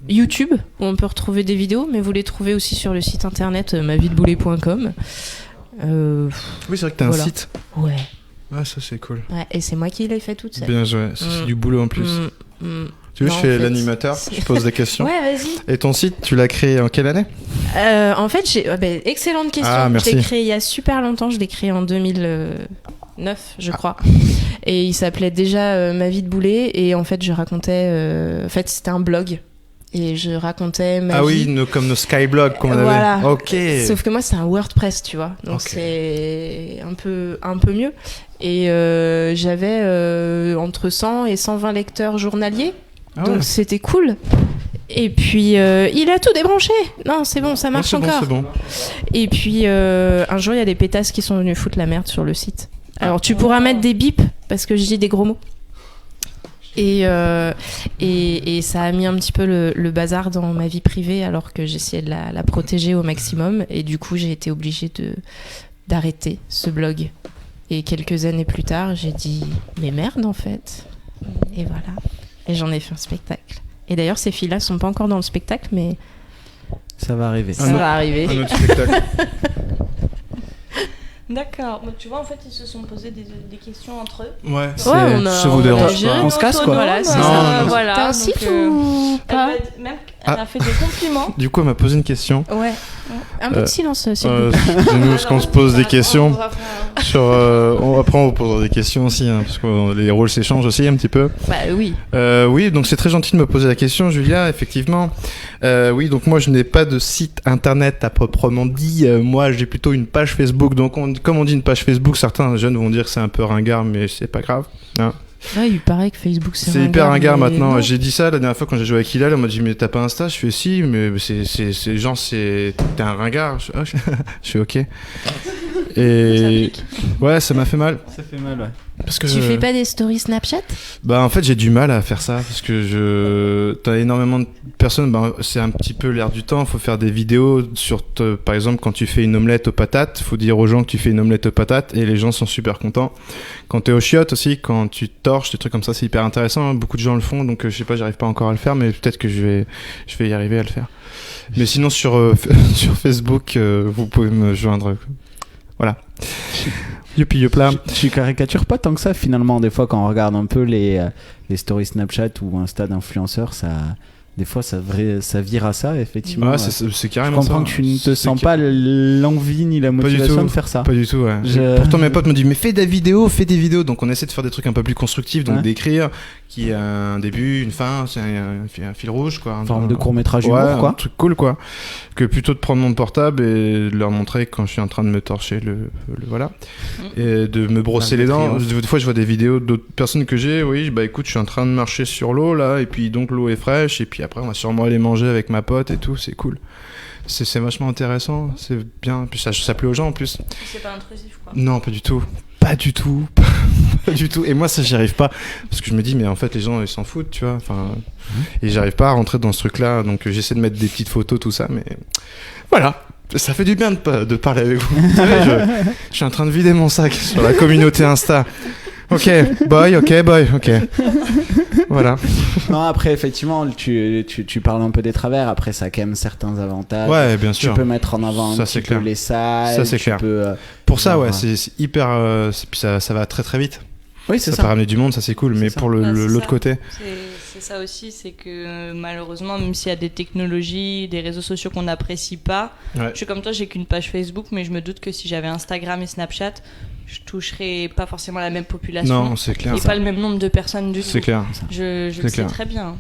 YouTube, où on peut retrouver des vidéos, mais vous les trouvez aussi sur le site internet mavideboulet.com. Oui, c'est vrai que t'as Voilà. un site. Ouais. Ah, ça c'est cool. Ouais, et c'est moi qui l'ai fait toute seule. Bien joué. Ça, c'est du boulot en plus. Tu veux, Non, je en fais fait, l'animateur, c'est- je pose des questions. Ouais, vas-y. Et ton site, tu l'as créé en quelle année? En fait, excellente question. Ah, Je merci. l'ai créé il y a super longtemps. Je l'ai créé en 2009, je crois. Et il s'appelait déjà Ma vie de boulet. Et en fait, je racontais. En fait, c'était un blog. Et je racontais ma Ah vie. oui, comme nos Skyblogs qu'on avait. Voilà. Ok. Sauf que moi, c'est un WordPress, tu vois. Donc Ok. c'est un peu mieux. Et j'avais entre 100 et 120 lecteurs journaliers. Ah Donc ouais. c'était cool. Et puis il a tout débranché. Non, c'est bon, ça Non, marche c'est bon, encore. c'est bon. Et puis un jour, il y a des pétasses qui sont venus foutre la merde sur le site. Alors tu pourras mettre des bips parce que je dis des gros mots. Et ça a mis un petit peu le bazar dans ma vie privée alors que j'essayais de la protéger au maximum. Et du coup, j'ai été obligée d'arrêter ce blog. Et quelques années plus tard, j'ai dit mais merde en fait. Et voilà. Et j'en ai fait un spectacle. Et d'ailleurs, ces filles-là sont pas encore dans le spectacle, mais Ça va arriver. ça va arriver. Un autre spectacle. D'accord. Bah, tu vois, en fait, ils se sont posés des questions entre eux. Ouais, on a- ça vous on a dérange géré pas. On se casse, quoi. Voilà, c'est Non, ça. non. Voilà. T'as un donc, site ou elle, pas elle a fait des compliments. Du coup, elle m'a posé une question. Ouais. Un peu de silence, s'il vous plaît. Excusez-nous, parce qu'on se pose des questions. Après, Sur, après, on vous posera des questions aussi, hein, parce que les rôles s'échangent aussi un petit peu. Bah oui. Oui, donc c'est très gentil de me poser la question, Julia, effectivement. Oui, donc moi, je n'ai pas de site internet à proprement dit. Moi, j'ai plutôt une page Facebook. Donc, comme on dit une page Facebook, certains jeunes vont dire que c'est un peu ringard, mais c'est pas grave. Hein. Ouais, il paraît que Facebook, c'est C'est hyper ringard mais maintenant. non. J'ai dit ça la dernière fois quand j'ai joué avec Hilal. On m'a dit, mais t'as pas Insta? Je fais si, mais c'est genre, t'es un ringard. Je fais ok. Et ouais, ça m'a fait mal. Ça fait mal, ouais. Parce que Tu fais pas des stories Snapchat? Bah en fait j'ai du mal à faire ça parce que t'as énormément de personnes, bah, c'est un petit peu l'air du temps, faut faire des vidéos sur par exemple quand tu fais une omelette aux patates, faut dire aux gens que tu fais une omelette aux patates et les gens sont super contents. Quand t'es aux chiottes aussi, quand tu torches, des trucs comme ça, c'est hyper intéressant, hein. Beaucoup de gens le font donc je sais pas, j'arrive pas encore à le faire mais peut-être que je vais y arriver à le faire. Mais sinon sur sur Facebook vous pouvez me joindre. Voilà. Youpi youpla. Tu caricatures pas tant que ça finalement. Des fois, quand on regarde un peu les stories Snapchat ou Insta d'influenceurs, des fois ça vire à ça, effectivement. Ouais, c'est Je carrément comprends ça. que tu ne te C'est sens que- pas l'envie ni la du motivation tout. de faire ça. Pas du tout, ouais. Pourtant, mes potes me disent, mais fais des vidéos. Donc, on essaie de faire des trucs un peu plus constructifs, donc Ouais. d'écrire, qui a un début, une fin, c'est un fil rouge, quoi. En forme de court-métrage Ouais, humour, quoi. un truc cool, quoi. Que plutôt de prendre mon portable et de leur montrer quand je suis en train de me torcher voilà. Et de me brosser les dents. Des fois, je vois des vidéos d'autres personnes que j'ai, oui, bah écoute, je suis en train de marcher sur l'eau, là, et puis donc l'eau est fraîche, et puis après, on va sûrement aller manger avec ma pote et tout, c'est cool. C'est vachement intéressant, c'est bien. Puis ça plaît aux gens en plus. C'est pas intrusif, quoi. Non, pas du tout. Pas du tout. Pas du tout. Et moi, ça, j'y arrive pas. Parce que je me dis, mais en fait, les gens, ils s'en foutent, tu vois. Enfin, et j'arrive pas à rentrer dans ce truc-là. Donc, j'essaie de mettre des petites photos, tout ça. Mais voilà. Ça fait du bien de parler avec vous. Vous savez, je suis en train de vider mon sac sur la communauté Insta. Ok, boy. Voilà. Non, après, effectivement, tu parles un peu des travers. Après, ça a quand même certains avantages. Ouais, bien Tu sûr. peux mettre en avant Ça, un c'est petit peu clair. les salles. Ça, c'est tu clair. peux, Pour ça, genre, ouais, c'est hyper. Puis ça va très très vite. Oui, c'est Ça ça. peut ramener du monde, ça c'est cool. Mais ça. pour Ouais, c'est l'autre ça. côté. C'est ça aussi, c'est que malheureusement, même s'il y a des technologies, des réseaux sociaux qu'on n'apprécie pas, Ouais. je suis comme toi, j'ai qu'une page Facebook, mais je me doute que si j'avais Instagram et Snapchat, je toucherais pas forcément la même population Non, c'est clair. et pas le même nombre de personnes du tout. C'est clair. Je C'est le sais clair. très bien.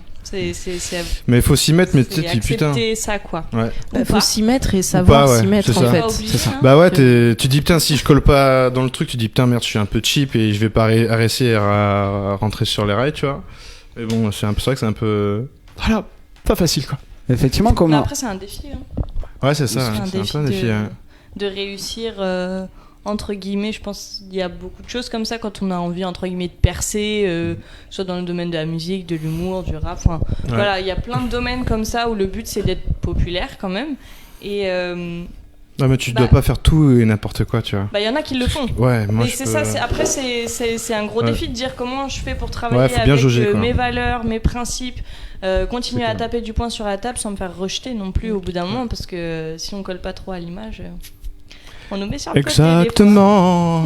Mais il faut s'y mettre, mais tu c'est sais, putain. accepter ça, quoi. Ouais. Il faut pas. s'y mettre et savoir pas, ouais, s'y mettre c'est en ça. fait. Pas obligé, hein. Bah ouais, tu dis putain, si je colle pas dans le truc, tu dis putain, merde, je suis un peu cheap et je vais pas réussir à rentrer sur les rails, tu vois. Mais bon, c'est vrai que c'est un peu. Voilà, pas facile quoi. Effectivement, Mais comment après, c'est un défi. Hein. Ouais, c'est ça, C'est un c'est un défi peu un défi. hein. de réussir, entre guillemets. Je pense qu'il y a beaucoup de choses comme ça quand on a envie, entre guillemets, de percer, soit dans le domaine de la musique, de l'humour, du rap. Enfin, voilà, il y a plein de domaines comme ça où le but c'est d'être populaire quand même. Et Non, mais tu dois pas faire tout et n'importe quoi, tu vois. il y en a qui le font. Ouais, moi Mais je c'est peux... ça, après c'est un gros Ouais. défi de dire comment je fais pour Ouais, travailler faut bien avec jauger, quoi. mes valeurs, mes principes, continuer C'est à clair. taper du poing sur la table sans me faire rejeter non plus au bout d'un moment, parce que si on colle pas trop à l'image, on nous met sur le côté, des fois. Exactement.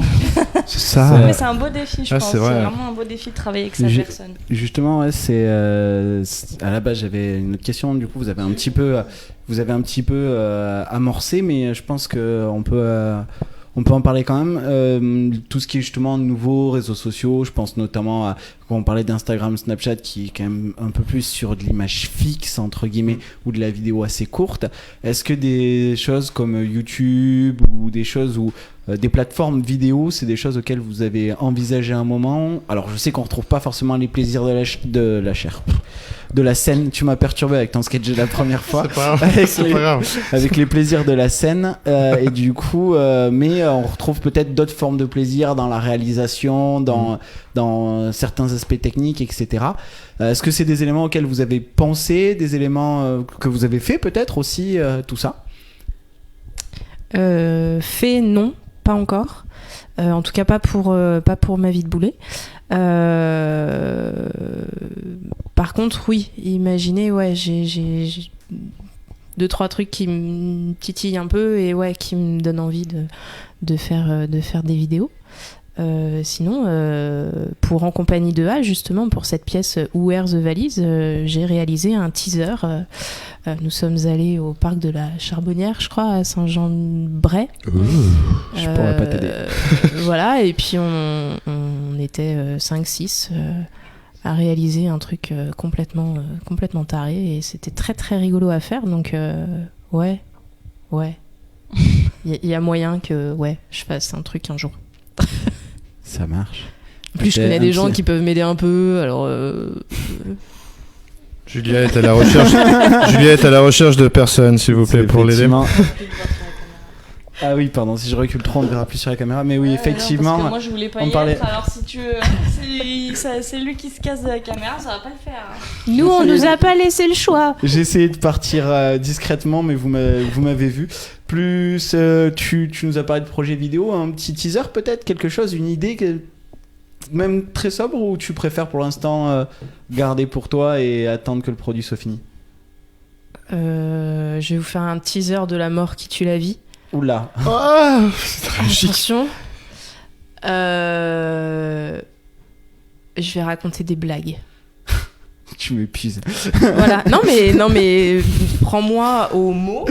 C'est ça. Ça- Mais c'est un beau défi, je Ah, pense. c'est C'est vrai. vraiment un beau défi de travailler avec sa J'ai- personne. Justement, ouais, à la base j'avais une autre question. Du coup, vous avez un petit peu amorcé, mais je pense que on peut en parler quand même. Tout ce qui est justement nouveaux réseaux sociaux, je pense notamment à quand on parlait d'Instagram, Snapchat, qui est quand même un peu plus sur de l'image fixe entre guillemets ou de la vidéo assez courte. Est-ce que des choses comme YouTube ou des choses où des plateformes vidéo, c'est des choses auxquelles vous avez envisagé un moment? Alors je sais qu'on retrouve pas forcément les plaisirs de la chair, de la scène. Tu m'as perturbé avec ton sketch de la première fois. C'est pas grave. Avec C'est les- pas grave. avec les plaisirs de la scène et du coup mais on retrouve peut-être d'autres formes de plaisir dans la réalisation, dans certains aspects techniques, etc. Est-ce que c'est des éléments auxquels vous avez pensé, des éléments que vous avez fait peut-être aussi, tout ça? Fait, non, pas encore. En tout cas, pas pour ma vie de boulet. Par contre, oui, imaginez, ouais, j'ai 2-3 trucs qui me titillent un peu et ouais, qui me donnent envie de faire des vidéos. Sinon, pour En compagnie de A, justement, pour cette pièce Où Are the Valise, j'ai réalisé un teaser. Nous sommes allés au parc de la Charbonnière, je crois, à Saint-Jean-de-Bray. Je pourrais pas t'aider. Voilà, et puis on était 5-6 à réaliser un truc complètement taré, et c'était très très rigolo à faire, donc ouais. Il y a moyen que ouais, je fasse un truc un jour. Ça marche. En plus, je connais des gens qui peuvent m'aider un peu, alors... Juliette à la recherche. Juliette à la recherche de personnes, s'il vous plaît, C'est pour l'aider. effectivement- Ah oui, pardon, si je recule trop, on ne verra plus sur la caméra. Mais oui, effectivement. Non, parce que moi je voulais pas on y parlait- être, alors si tu veux, c'est lui qui se casse de la caméra, ça va pas le faire. Nous, on nous a pas laissé le choix. J'ai essayé de partir discrètement, mais vous m'avez vu. Plus, tu nous as parlé de projet vidéo, un petit teaser peut-être, quelque chose, une idée, même très sobre, ou tu préfères pour l'instant garder pour toi et attendre que le produit soit fini? Je vais vous faire un teaser de La mort qui tue la vie. Oula. Ah, c'est tragique. Attention. Je vais raconter des blagues. Tu m'épuises. Voilà. Non mais prends-moi au mot.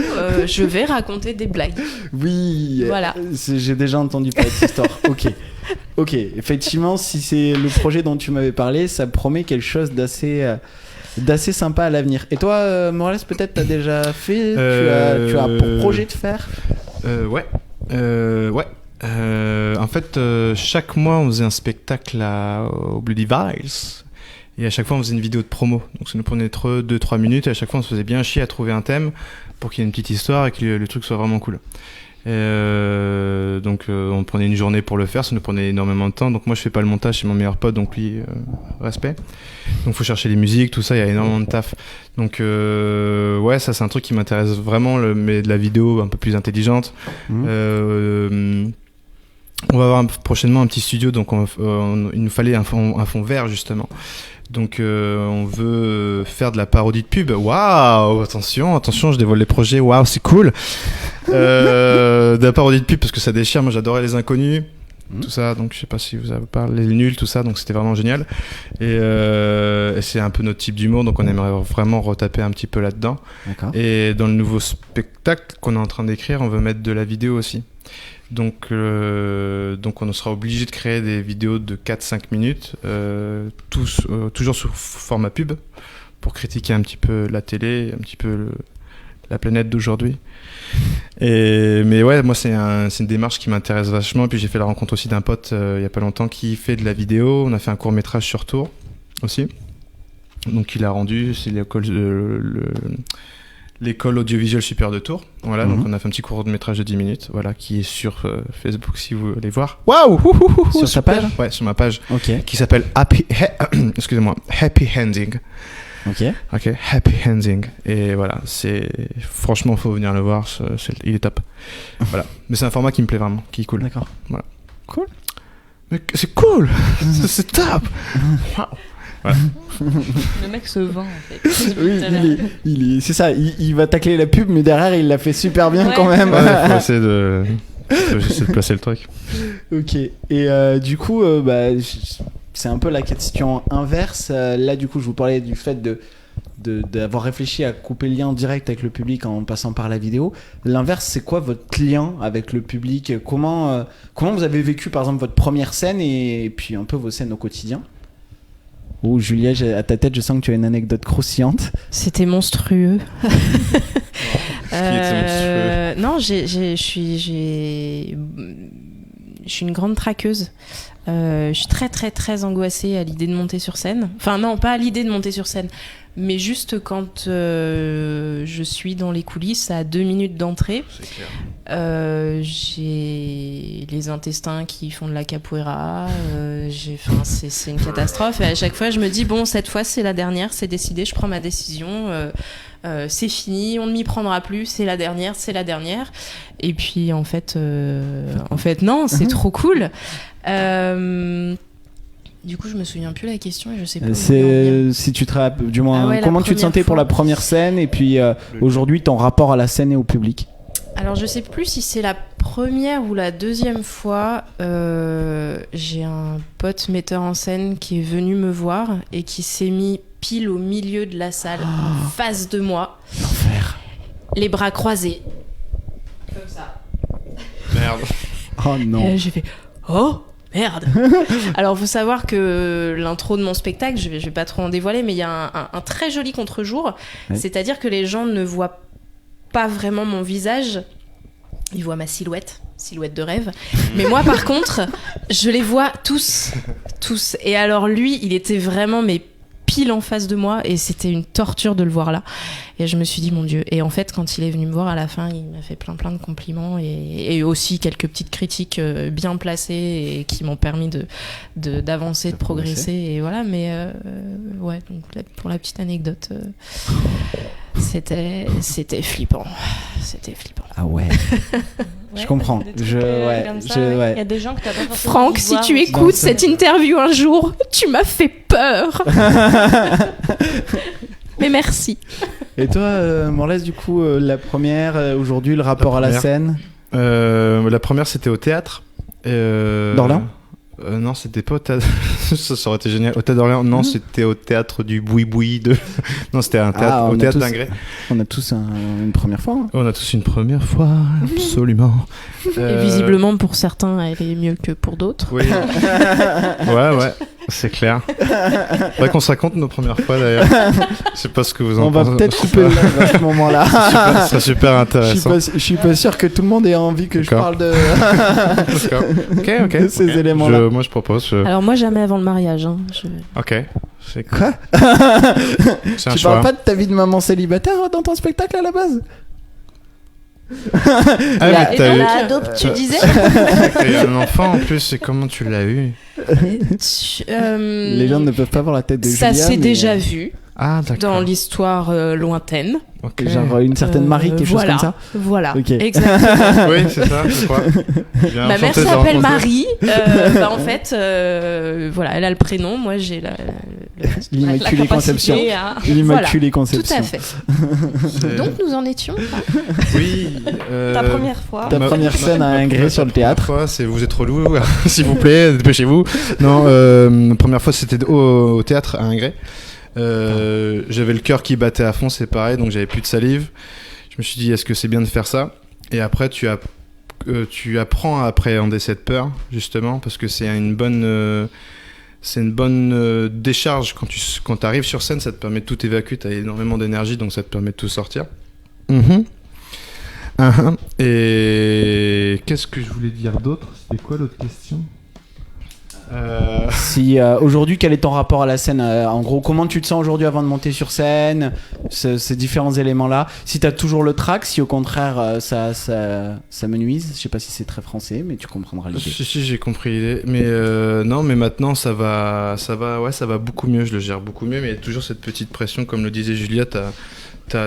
Je vais raconter des blagues. Oui. Voilà. J'ai déjà entendu parler de cette histoire. Ok. Effectivement, si c'est le projet dont tu m'avais parlé, ça promet quelque chose d'assez sympa à l'avenir. Et toi, Morales, peut-être t'as déjà fait, tu as pour projet de faire? Ouais. En fait, chaque mois, on faisait un spectacle au Bloody Vice. Et à chaque fois, on faisait une vidéo de promo. Donc, ça nous prenait 2-3 minutes. Et à chaque fois, on se faisait bien chier à trouver un thème pour qu'il y ait une petite histoire et que le truc soit vraiment cool. Donc, on prenait une journée pour le faire. Ça nous prenait énormément de temps. Donc, moi, je fais pas le montage. C'est mon meilleur pote. Donc, lui, respect. Donc, faut chercher les musiques, tout ça. Il y a énormément de taf. Donc, ouais, ça, c'est un truc qui m'intéresse vraiment. Mais de la vidéo un peu plus intelligente. On va avoir prochainement un petit studio. Donc, il nous fallait un fond vert, justement. Donc on veut faire de la parodie de pub. Waouh, attention, je dévoile les projets. Waouh, c'est cool. De la parodie de pub parce que ça déchire. Moi, j'adorais Les Inconnus, tout ça. Donc je sais pas si vous avez parlé, Les Nuls, tout ça. Donc c'était vraiment génial. Et c'est un peu notre type d'humour. Donc on aimerait vraiment retaper un petit peu là-dedans. D'accord. Et dans le nouveau spectacle qu'on est en train d'écrire, on veut mettre de la vidéo aussi. Donc on sera obligé de créer des vidéos de 4-5 minutes, toujours sous format pub, pour critiquer un petit peu la télé, un petit peu la planète d'aujourd'hui. Mais ouais, moi c'est une démarche qui m'intéresse vachement. Puis j'ai fait la rencontre aussi d'un pote il y a pas longtemps qui fait de la vidéo. On a fait un court-métrage sur Tours aussi. Donc il a rendu, c'est l'école audiovisuelle supérieure de Tours. Voilà, donc on a fait un petit court-métrage de 10 minutes, voilà, qui est sur Facebook si vous voulez voir. Waouh! Sur ta page? Ouais, sur ma page. Ok. Qui s'appelle excusez-moi, Happy Ending. Ok. Ok, Happy Ending. Et voilà, franchement, faut venir le voir, il est top. Voilà. Mais c'est un format qui me plaît vraiment, qui est cool. D'accord. Voilà. Cool. Mais c'est cool! C'est top! Waouh! Voilà. Le mec se vend en fait. Oui, c'est ça, il va tacler la pub, mais derrière il l'a fait super bien quand même. Ouais, faut essayer de placer le truc. Ok, et du coup, c'est un peu la question inverse. Là, du coup, je vous parlais du fait d'avoir réfléchi à couper le lien direct avec le public en passant par la vidéo. L'inverse, c'est quoi votre lien avec le public? Comment vous avez vécu, par exemple, votre première scène et puis un peu vos scènes au quotidien? Oh, Julia, à ta tête, je sens que tu as une anecdote croustillante. C'était monstrueux. Qui était monstrueux? Non, je suis une grande traqueuse. Je suis très très très angoissée à l'idée de monter sur scène. Enfin non, pas à l'idée de monter sur scène, mais juste quand je suis dans les coulisses à 2 minutes d'entrée. C'est clair. J'ai les intestins qui font de la capoeira. C'est une catastrophe. Et à chaque fois, je me dis bon, cette fois c'est la dernière, c'est décidé, je prends ma décision. C'est fini, on ne m'y prendra plus, c'est la dernière. Et puis en fait non, c'est trop cool. Du coup, je me souviens plus la question et je sais pas. C'est si tu te rappelles, du moins, comment tu te sentais pour la première scène et puis aujourd'hui ton rapport à la scène et au public. Alors, je sais plus si c'est la première ou la deuxième fois. J'ai un pote metteur en scène qui est venu me voir et qui s'est mis pile au milieu de la salle, en face de moi. L'enfer. Les bras croisés. Comme ça. Merde. Oh non. J'ai fait oh merde. Alors, faut savoir que l'intro de mon spectacle, je vais pas trop en dévoiler, mais il y a un très joli contre-jour. Ouais. C'est-à-dire que les gens ne voient pas vraiment mon visage, ils voient ma silhouette de rêve. Mais moi, par contre, je les vois tous. Et alors lui, il était vraiment pile en face de moi et c'était une torture de le voir là. Et je me suis dit mon Dieu. Et en fait, quand il est venu me voir à la fin, il m'a fait plein de compliments et aussi quelques petites critiques bien placées et qui m'ont permis d'avancer, de progresser. Et voilà. Mais ouais, donc pour la petite anecdote. C'était flippant. Ah ouais. Je comprends. Il y a des gens que t'as pas forcément Franck, si tu écoutes cette interview un jour, tu m'as fait peur. Mais merci. Et toi, Morlaise, du coup, la première, aujourd'hui, le rapport à la scène? La première, c'était au théâtre. D'Orléans? Non, c'était pas au théâtre. Ça aurait été génial. Au théâtre d'Orléans, non, c'était au théâtre du Boui-Boui. Non, c'était un théâtre, au théâtre d'Ingré. On a tous une première fois. Hein. On a tous une première fois, absolument. Et visiblement, pour certains, elle est mieux que pour d'autres. Oui. Ouais, c'est clair. Faudrait qu'on se raconte nos premières fois d'ailleurs. Je sais pas ce que vous en pensez. On va peut-être couper le live à ce moment-là. Ça serait super intéressant. Je suis pas sûr que tout le monde ait envie que je parle de Ok. ces éléments-là. Moi, je propose. Alors moi, jamais avant le mariage. Hein. Ok. C'est cool. Quoi? Tu parles pas de ta vie de maman célibataire dans ton spectacle à la base? Tu disais il y a un enfant en plus, et comment tu l'as eu? Les gens ne peuvent pas voir la tête de Julia. Ça s'est déjà vu dans l'histoire lointaine. Okay. Genre une certaine Marie, quelque chose comme ça. Voilà, okay. exactement. Oui, c'est ça, je crois. Ma mère s'appelle Marie. En fait, voilà, elle a le prénom. Moi, j'ai l'Immaculée Conception. L'Immaculée Conception. Tout à fait. Donc, nous en étions. Oui. Ta première fois. Ta première scène à Ingré sur le théâtre. Vous êtes relou, s'il vous plaît, dépêchez-vous. Non, première fois, c'était au théâtre à Ingré. J'avais le cœur qui battait à fond, c'est pareil, donc j'avais plus de salive. Je me suis dit, est-ce que c'est bien de faire ça? Et après, tu apprends à appréhender cette peur, justement, parce que c'est une bonne c'est une bonne décharge. Quand tu arrives sur scène, ça te permet de tout évacuer, tu as énormément d'énergie, donc ça te permet de tout sortir. Et qu'est-ce que je voulais dire d'autre? C'était quoi l'autre question? Si aujourd'hui, quel est ton rapport à la scène? En gros, comment tu te sens aujourd'hui avant de monter sur scène? Ces différents éléments-là. Si t'as toujours le trac, si au contraire ça me nuise. Je sais pas si c'est très français, mais tu comprendras l'idée. Si, j'ai compris l'idée. Mais non, mais maintenant ça va beaucoup mieux. Je le gère beaucoup mieux, mais il y a toujours cette petite pression, comme le disait Julia.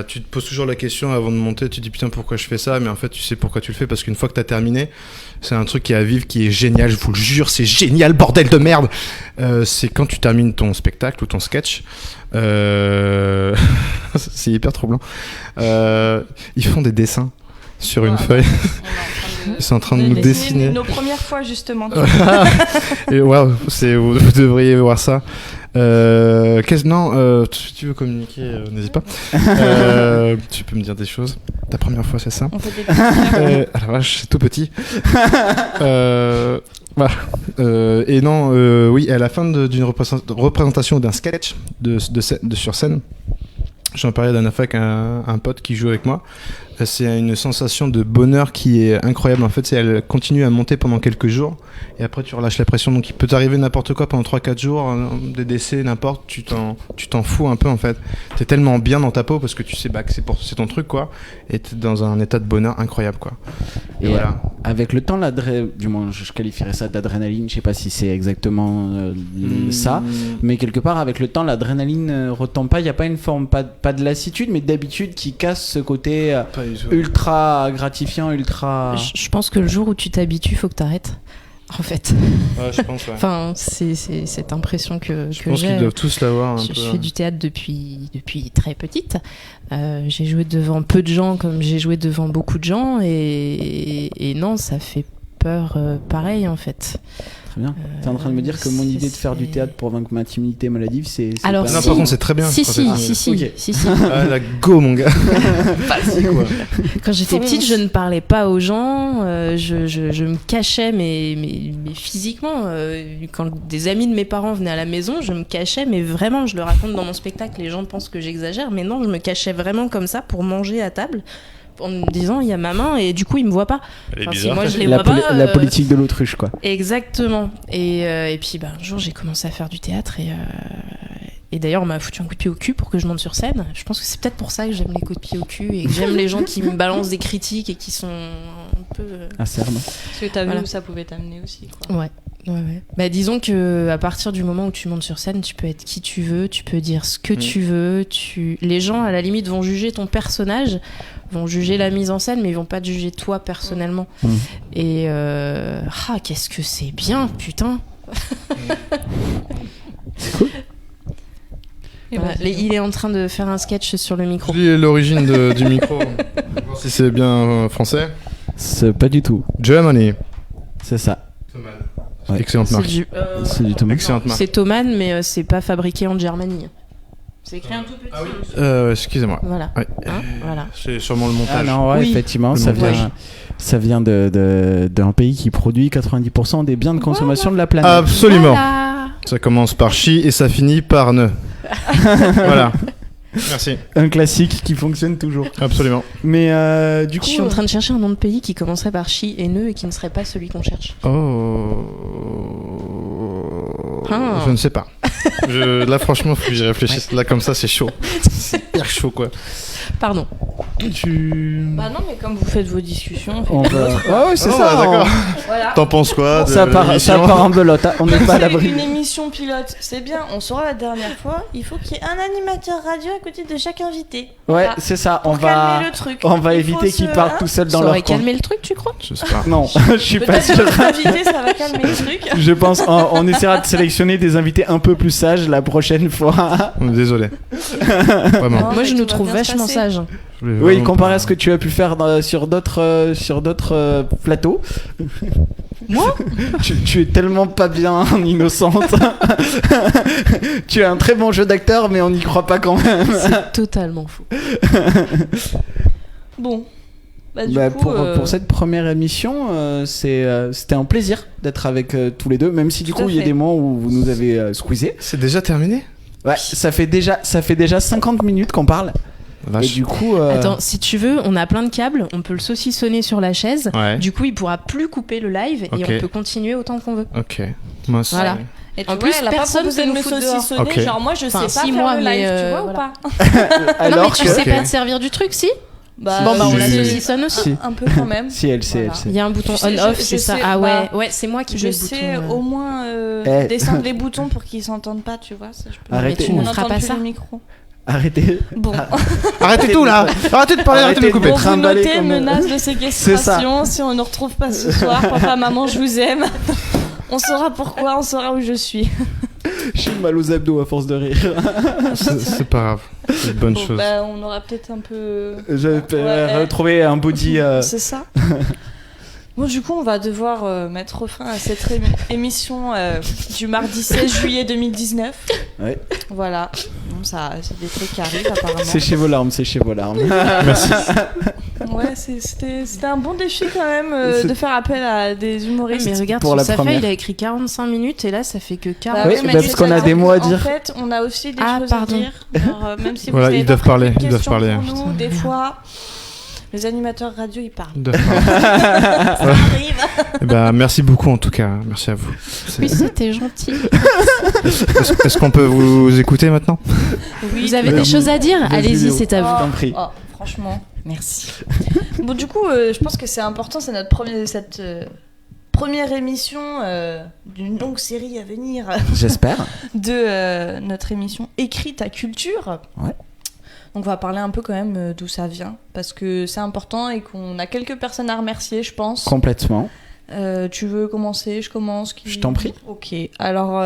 Tu te poses toujours la question avant de monter, tu te dis putain pourquoi je fais ça, mais en fait tu sais pourquoi tu le fais, parce qu'une fois que t'as terminé, c'est un truc qui est à vivre, qui est génial, je vous le jure, c'est génial, bordel de merde. C'est quand tu termines ton spectacle ou ton sketch, c'est hyper troublant, ils font des dessins sur une feuille. Ils sont en train de nous dessiner. Nos premières fois justement. Et waouh, vous devriez voir ça. Si tu veux communiquer, n'hésite pas. Tu peux me dire des choses. Ta première fois, c'est ça? On fait des ah la vache, c'est tout petit. Voilà. Et non, oui, à la fin d'une représentation d'un sketch sur scène, j'en parlais la dernière fois avec un pote qui joue avec moi. C'est une sensation de bonheur qui est incroyable. En fait, elle continue à monter pendant quelques jours et après tu relâches la pression. Donc il peut t'arriver n'importe quoi pendant 3-4 jours, des décès, n'importe, tu t'en fous un peu en fait. T'es tellement bien dans ta peau parce que tu sais que c'est ton truc quoi, et t'es dans un état de bonheur incroyable quoi. Et voilà. Avec le temps, du moins je qualifierais ça d'adrénaline, je sais pas si c'est exactement ça, mais quelque part avec le temps l'adrénaline retombe pas, il n'y a pas une forme, pas de lassitude, mais d'habitude qui casse ce côté ultra gratifiant, ultra... Je pense que le jour où tu t'habitues, faut que t'arrêtes. En fait. Ouais, je pense, ouais. Enfin, c'est cette impression que je pense qu'ils doivent tous l'avoir. Je fais du théâtre depuis très petite. J'ai joué devant peu de gens comme j'ai joué devant beaucoup de gens et non, ça fait peur pareil en fait. Très bien. T'es en train de me dire que mon idée de faire du théâtre pour vaincre ma timidité maladive, c'est alors pas... Non, par contre, c'est très bien. Si. Okay. Ah, la go, mon gars. Quoi. Quand j'étais petite, je ne parlais pas aux gens. Je me cachais, mais physiquement. Quand des amis de mes parents venaient à la maison, je me cachais, mais vraiment, je le raconte dans mon spectacle. Les gens pensent que j'exagère, mais non, je me cachais vraiment comme ça pour manger à table. En me disant il y a ma main et du coup il me voit pas. Si moi je les vois pas, la politique de l'autruche quoi. Exactement. Et puis un jour j'ai commencé à faire du théâtre et d'ailleurs on m'a foutu un coup de pied au cul pour que je monte sur scène. Je pense que c'est peut-être pour ça que j'aime les coups de pied au cul et que j'aime les gens qui me balancent des critiques et qui sont un peu acerbe. Parce que t'as vu où ça pouvait t'amener aussi quoi. Ouais. Bah, disons que à partir du moment où tu montes sur scène, tu peux être qui tu veux, tu peux dire ce que tu veux. Les gens à la limite vont juger ton personnage, vont juger la mise en scène, mais ils vont pas te juger toi personnellement. Et qu'est-ce que c'est bien, putain. C'est cool. Voilà, il est en train de faire un sketch sur le micro. Je lis l'origine du micro. Si c'est bien français. C'est pas du tout. Germany. C'est ça. Ouais. Excellente marque. C'est du Thomann. Excellente marque. C'est Thomann, mais c'est pas fabriqué en Germanie. C'est écrit un tout petit. Ah oui. Excusez-moi. Voilà. Ouais. Voilà. C'est sûrement le montage. Ah non, ouais, oui. effectivement, ça vient d'un pays qui produit 90% des biens de consommation de la planète. Absolument. Voilà. Ça commence par chi et ça finit par ne. Voilà. Merci. Un classique qui fonctionne toujours. Absolument. Mais du coup, Je suis en train de chercher un nom de pays qui commencerait par chi et ne et qui ne serait pas celui qu'on cherche. Je ne sais pas. Là, franchement, faut que j'y réfléchisse. Là, comme ça, c'est chaud. C'est hyper chaud, quoi. Pardon. Bah non, mais comme vous faites vos discussions, on va... ouais, c'est ça. D'accord. voilà. T'en penses quoi de Ça part en belote. On n'est pas à l'abri. Une émission pilote, c'est bien. On saura la dernière fois. Il faut qu'il y ait un animateur radio à côté de chaque invité. Ouais, Voilà. c'est ça. Pour calmer le truc. On va Il éviter faut qu'ils partent tout seuls dans Ça leur aurait coin. calmé le truc, tu crois? Je sais pas. Non, je suis pas Peut-être sûr. que notre invité, ça va calmer le truc. Je pense on essaiera de sélectionner des invités un peu plus sages la prochaine fois. Désolé. Vraiment. Non, Moi, je mais nous tout va trouve bien se vachement passer. sage. Oui, comparé à ce que tu as pu faire sur d'autres plateaux. Moi tu es tellement pas bien innocente. Tu as un très bon jeu d'acteur, mais on n'y croit pas quand même. C'est totalement faux. Bon. Pour cette première émission, c'était un plaisir d'être avec tous les deux, même si du coup il y a des moments où vous nous avez squeezé. C'est déjà terminé ? Ouais, ça fait déjà 50 minutes qu'on parle. Vache. Et du coup, Attends, si tu veux, on a plein de câbles, on peut le saucissonner sur la chaise. Ouais. Du coup, il pourra plus couper le live et on peut continuer autant qu'on veut. Ok. Moi, Voilà. Et En plus, personne personne peut ne me nous foutre dehors. saucissonner. Ok. Genre, moi, je sais Enfin, pas si, faire moi, le mais, live, tu vois voilà. ou pas? Non, mais tu sais Ok. pas te servir du truc, si Bah, Bon, bah, on la Si. saucissonne aussi. Si. un peu quand même. si elle sait, Voilà. elle sait. Il y a un bouton Je sais, on-off, je c'est ça. sais, Ah bah, ouais, c'est moi qui Je mets sais le bouton. au moins descendre les boutons pour qu'ils s'entendent pas, tu vois. Ça, je peux Arrêtez. Mais tu On ne feras n'entend pas plus ça. le micro. Arrêtez. Bon, Arrêtez tout là. Arrêtez de parler, arrêtez de me couper. bon vous trimballer notez comme- menace de séquestration. Si on ne retrouve pas ce soir, papa, maman, je vous aime. On saura pourquoi, on saura où je suis. J'ai mal aux abdos à force de rire. C'est pas grave. C'est une bonne Bon, chose. bah, on aura peut-être un peu. Je vais Ouais. retrouver un body. C'est ça. Bon, du coup, on va devoir mettre fin à cette émission du mardi 16 juillet 2019. Ouais. Voilà. Bon, ça, c'est des trucs qui arrivent apparemment. Séchez vos larmes, séchez vos larmes. Merci. Ouais, c'était un bon défi quand même de faire appel à des humoristes. Mais regarde, Pour sur la sa première. feuille, il a écrit 45 minutes et là, ça fait que 40. Oui, ouais, mais parce c'est qu'on a ça. des mots à En dire. fait, on a aussi des Ah, choses pardon. à dire. Alors, même si Voilà, vous avez ils doivent pas parler, prévu de ils doivent questions parler. pour nous, des fois, les animateurs radio, ils parlent. D'accord. Ça arrive. Eh ben, merci beaucoup en tout cas. Merci à vous. Oui, c'était gentil. Est-ce qu'on peut vous écouter maintenant ? Vous avez des choses à dire ? Vas-y, Allez-y, Léo. c'est à vous. t'en prie. Oh, franchement, merci. Bon, du coup, je pense que c'est important, c'est cette première émission d'une longue série à venir J'espère. de notre émission Écrite à culture. Ouais. Donc on va parler un peu quand même d'où ça vient, parce que c'est important et qu'on a quelques personnes à remercier, je pense. Complètement. Tu veux commencer ? Je commence ? Je t'en prie. Ok. Alors,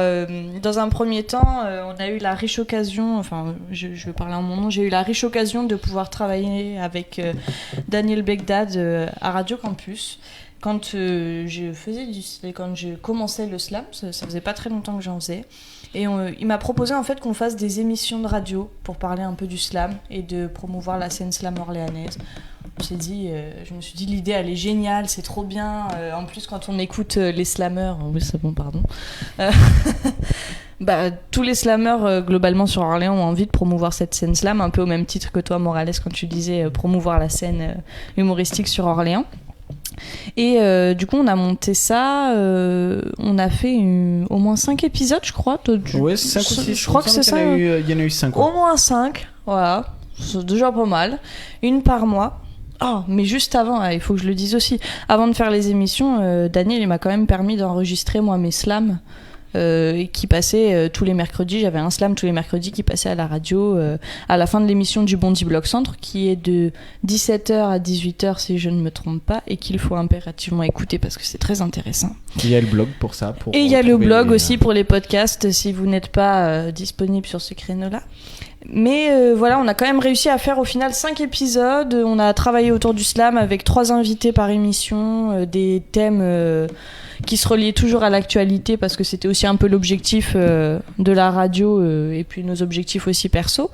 dans un premier temps, on a eu la riche occasion, enfin, je vais parler en mon nom, j'ai eu la riche occasion de pouvoir travailler avec Daniel Begdad à Radio Campus. Quand quand je commençais le slam, ça faisait pas très longtemps que j'en faisais. Et il m'a proposé en fait qu'on fasse des émissions de radio pour parler un peu du slam et de promouvoir la scène slam orléanaise. Je me suis dit l'idée elle est géniale, c'est trop bien. En plus quand on écoute les slammeurs, oui c'est bon pardon. Tous les slammeurs globalement sur Orléans ont envie de promouvoir cette scène slam, un peu au même titre que toi Morales quand tu disais promouvoir la scène humoristique sur Orléans. Et du coup on a monté ça, on a fait au moins 5 épisodes je crois. Ouais, 5 ou 6. Je crois que c'est ça. Il y en a eu 5. Au moins 5, voilà, c'est déjà pas mal. Une par mois. Oh, mais juste avant, il faut que je le dise aussi, avant de faire les émissions, Daniel il m'a quand même permis d'enregistrer moi mes slams qui passaient tous les mercredis. J'avais un slam tous les mercredis qui passait à la radio à la fin de l'émission du Bondy Block Centre qui est de 17h à 18h si je ne me trompe pas et qu'il faut impérativement écouter parce que c'est très intéressant. Il y a le blog pour ça. Et il y a le retrouver blog les- aussi pour les podcasts si vous n'êtes pas disponible sur ce créneau-là. Mais voilà, on a quand même réussi à faire au final 5 épisodes. On a travaillé autour du slam avec 3 invités par émission, des thèmes qui se reliaient toujours à l'actualité parce que c'était aussi un peu l'objectif de la radio et puis nos objectifs aussi perso.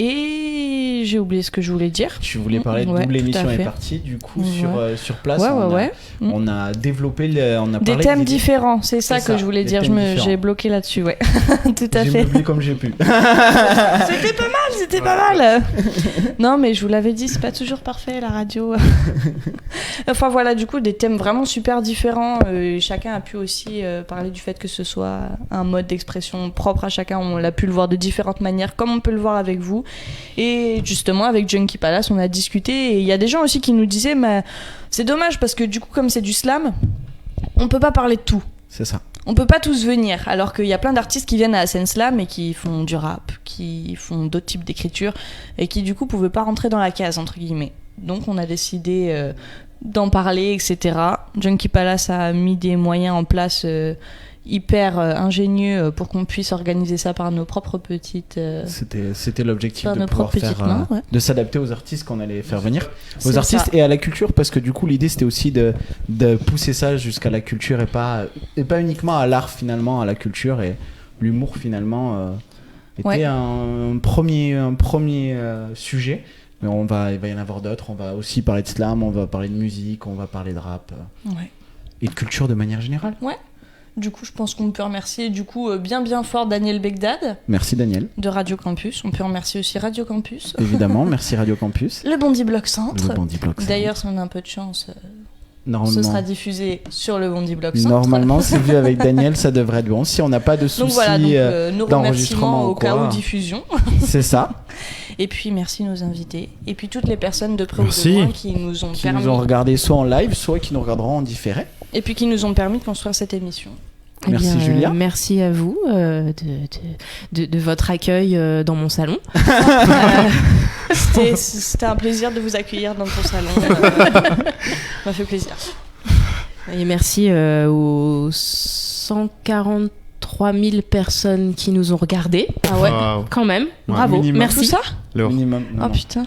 Et j'ai oublié ce que je voulais dire. Tu voulais parler de Ouais, double tout à émission est fait. partie. Du coup, Ouais. sur place, Ouais. on a développé, on a Des parlé thèmes d'idées. différents, c'est ça C'est que ça, je voulais des dire. thèmes différents. J'ai bloqué là-dessus, ouais. Tout à J'ai fait. meublé comme j'ai pu. C'était pas mal. Non, mais je vous l'avais dit, c'est pas toujours parfait la radio. Enfin voilà, du coup, des thèmes vraiment super différents. Chacun a pu aussi parler du fait que ce soit un mode d'expression propre à chacun. On l'a pu le voir de différentes manières, comme on peut le voir avec vous. Et justement, avec Junkie Palace, on a discuté. Et il y a des gens aussi qui nous disaient, mais c'est dommage parce que du coup, comme c'est du slam, on peut pas parler de tout. C'est ça. On peut pas tous venir, alors qu'il y a plein d'artistes qui viennent à la scène slam et qui font du rap, qui font d'autres types d'écriture et qui du coup pouvaient pas rentrer dans la case entre guillemets. Donc on a décidé d'en parler, etc. Junkie Palace a mis des moyens en place hyper ingénieux pour qu'on puisse organiser ça par nos propres petites C'était l'objectif par de nos pouvoir propres petites faire, mains, ouais. de s'adapter aux artistes qu'on allait faire venir, C'est aux artistes ça. et à la culture, parce que du coup l'idée c'était aussi de pousser ça jusqu'à la culture et pas uniquement à l'art finalement, à la culture, et l'humour finalement était Ouais. un premier sujet Mais il va y en avoir d'autres. On va aussi parler de slam, on va parler de musique, on va parler de rap. Ouais. Et de culture de manière générale. Du coup, je pense qu'on peut remercier bien fort Daniel Begdad Merci Daniel. de Radio Campus. On peut remercier aussi Radio Campus. Évidemment, merci Radio Campus. Le Bondi Bloc Centre. Le Bondi Bloc Centre. D'ailleurs, si on a un peu de chance, Normalement, ce sera diffusé sur le Bondi Bloc Centre. Normalement, c'est vu avec Daniel, ça devrait être bon. Si on n'a pas de soucis Donc voilà, nos d'enregistrement remerciements ou au cas quoi. où diffusion. C'est ça. Et puis merci nos invités. Et puis toutes les personnes de près Merci. ou de loin qui nous ont Qui permis. nous ont regardé soit en live, soit qui nous regarderont en différé. Et puis qui nous ont permis de construire cette émission. Eh Merci, bien, Julia. Merci à vous de votre accueil dans mon salon. C'était un plaisir de vous accueillir dans ton salon. Ça m'a fait plaisir. Et merci aux 143 000 personnes qui nous ont regardés. Ah ouais. Waouh. Quand même, Ouais, bravo, minimum. Tout merci. ça Lourd. Minimum. Oh Non, putain.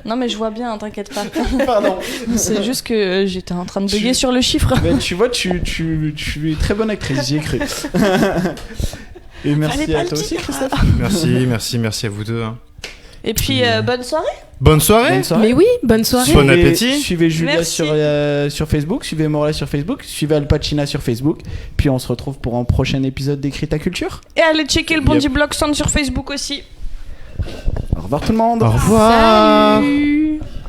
Non mais je vois bien, t'inquiète pas. Pardon. C'est juste que j'étais en train de bugger sur le chiffre. Ben, tu vois, tu es une très bonne actrice, j'y ai cru. Et merci Fallait pas à le toi aussi, dire. Merci à vous deux. hein. Et puis bonne soirée. Bonne soirée. Bonne soirée. Mais oui, bonne soirée. Bon appétit. Suivez Julia Merci. sur Facebook, suivez Morla sur Facebook, suivez Al Pacina sur Facebook. Puis on se retrouve pour un prochain épisode d'Écrit ta culture. Et allez checker le Bondi Bloc Centre sur Facebook aussi. Au revoir tout le monde. Au revoir. Salut.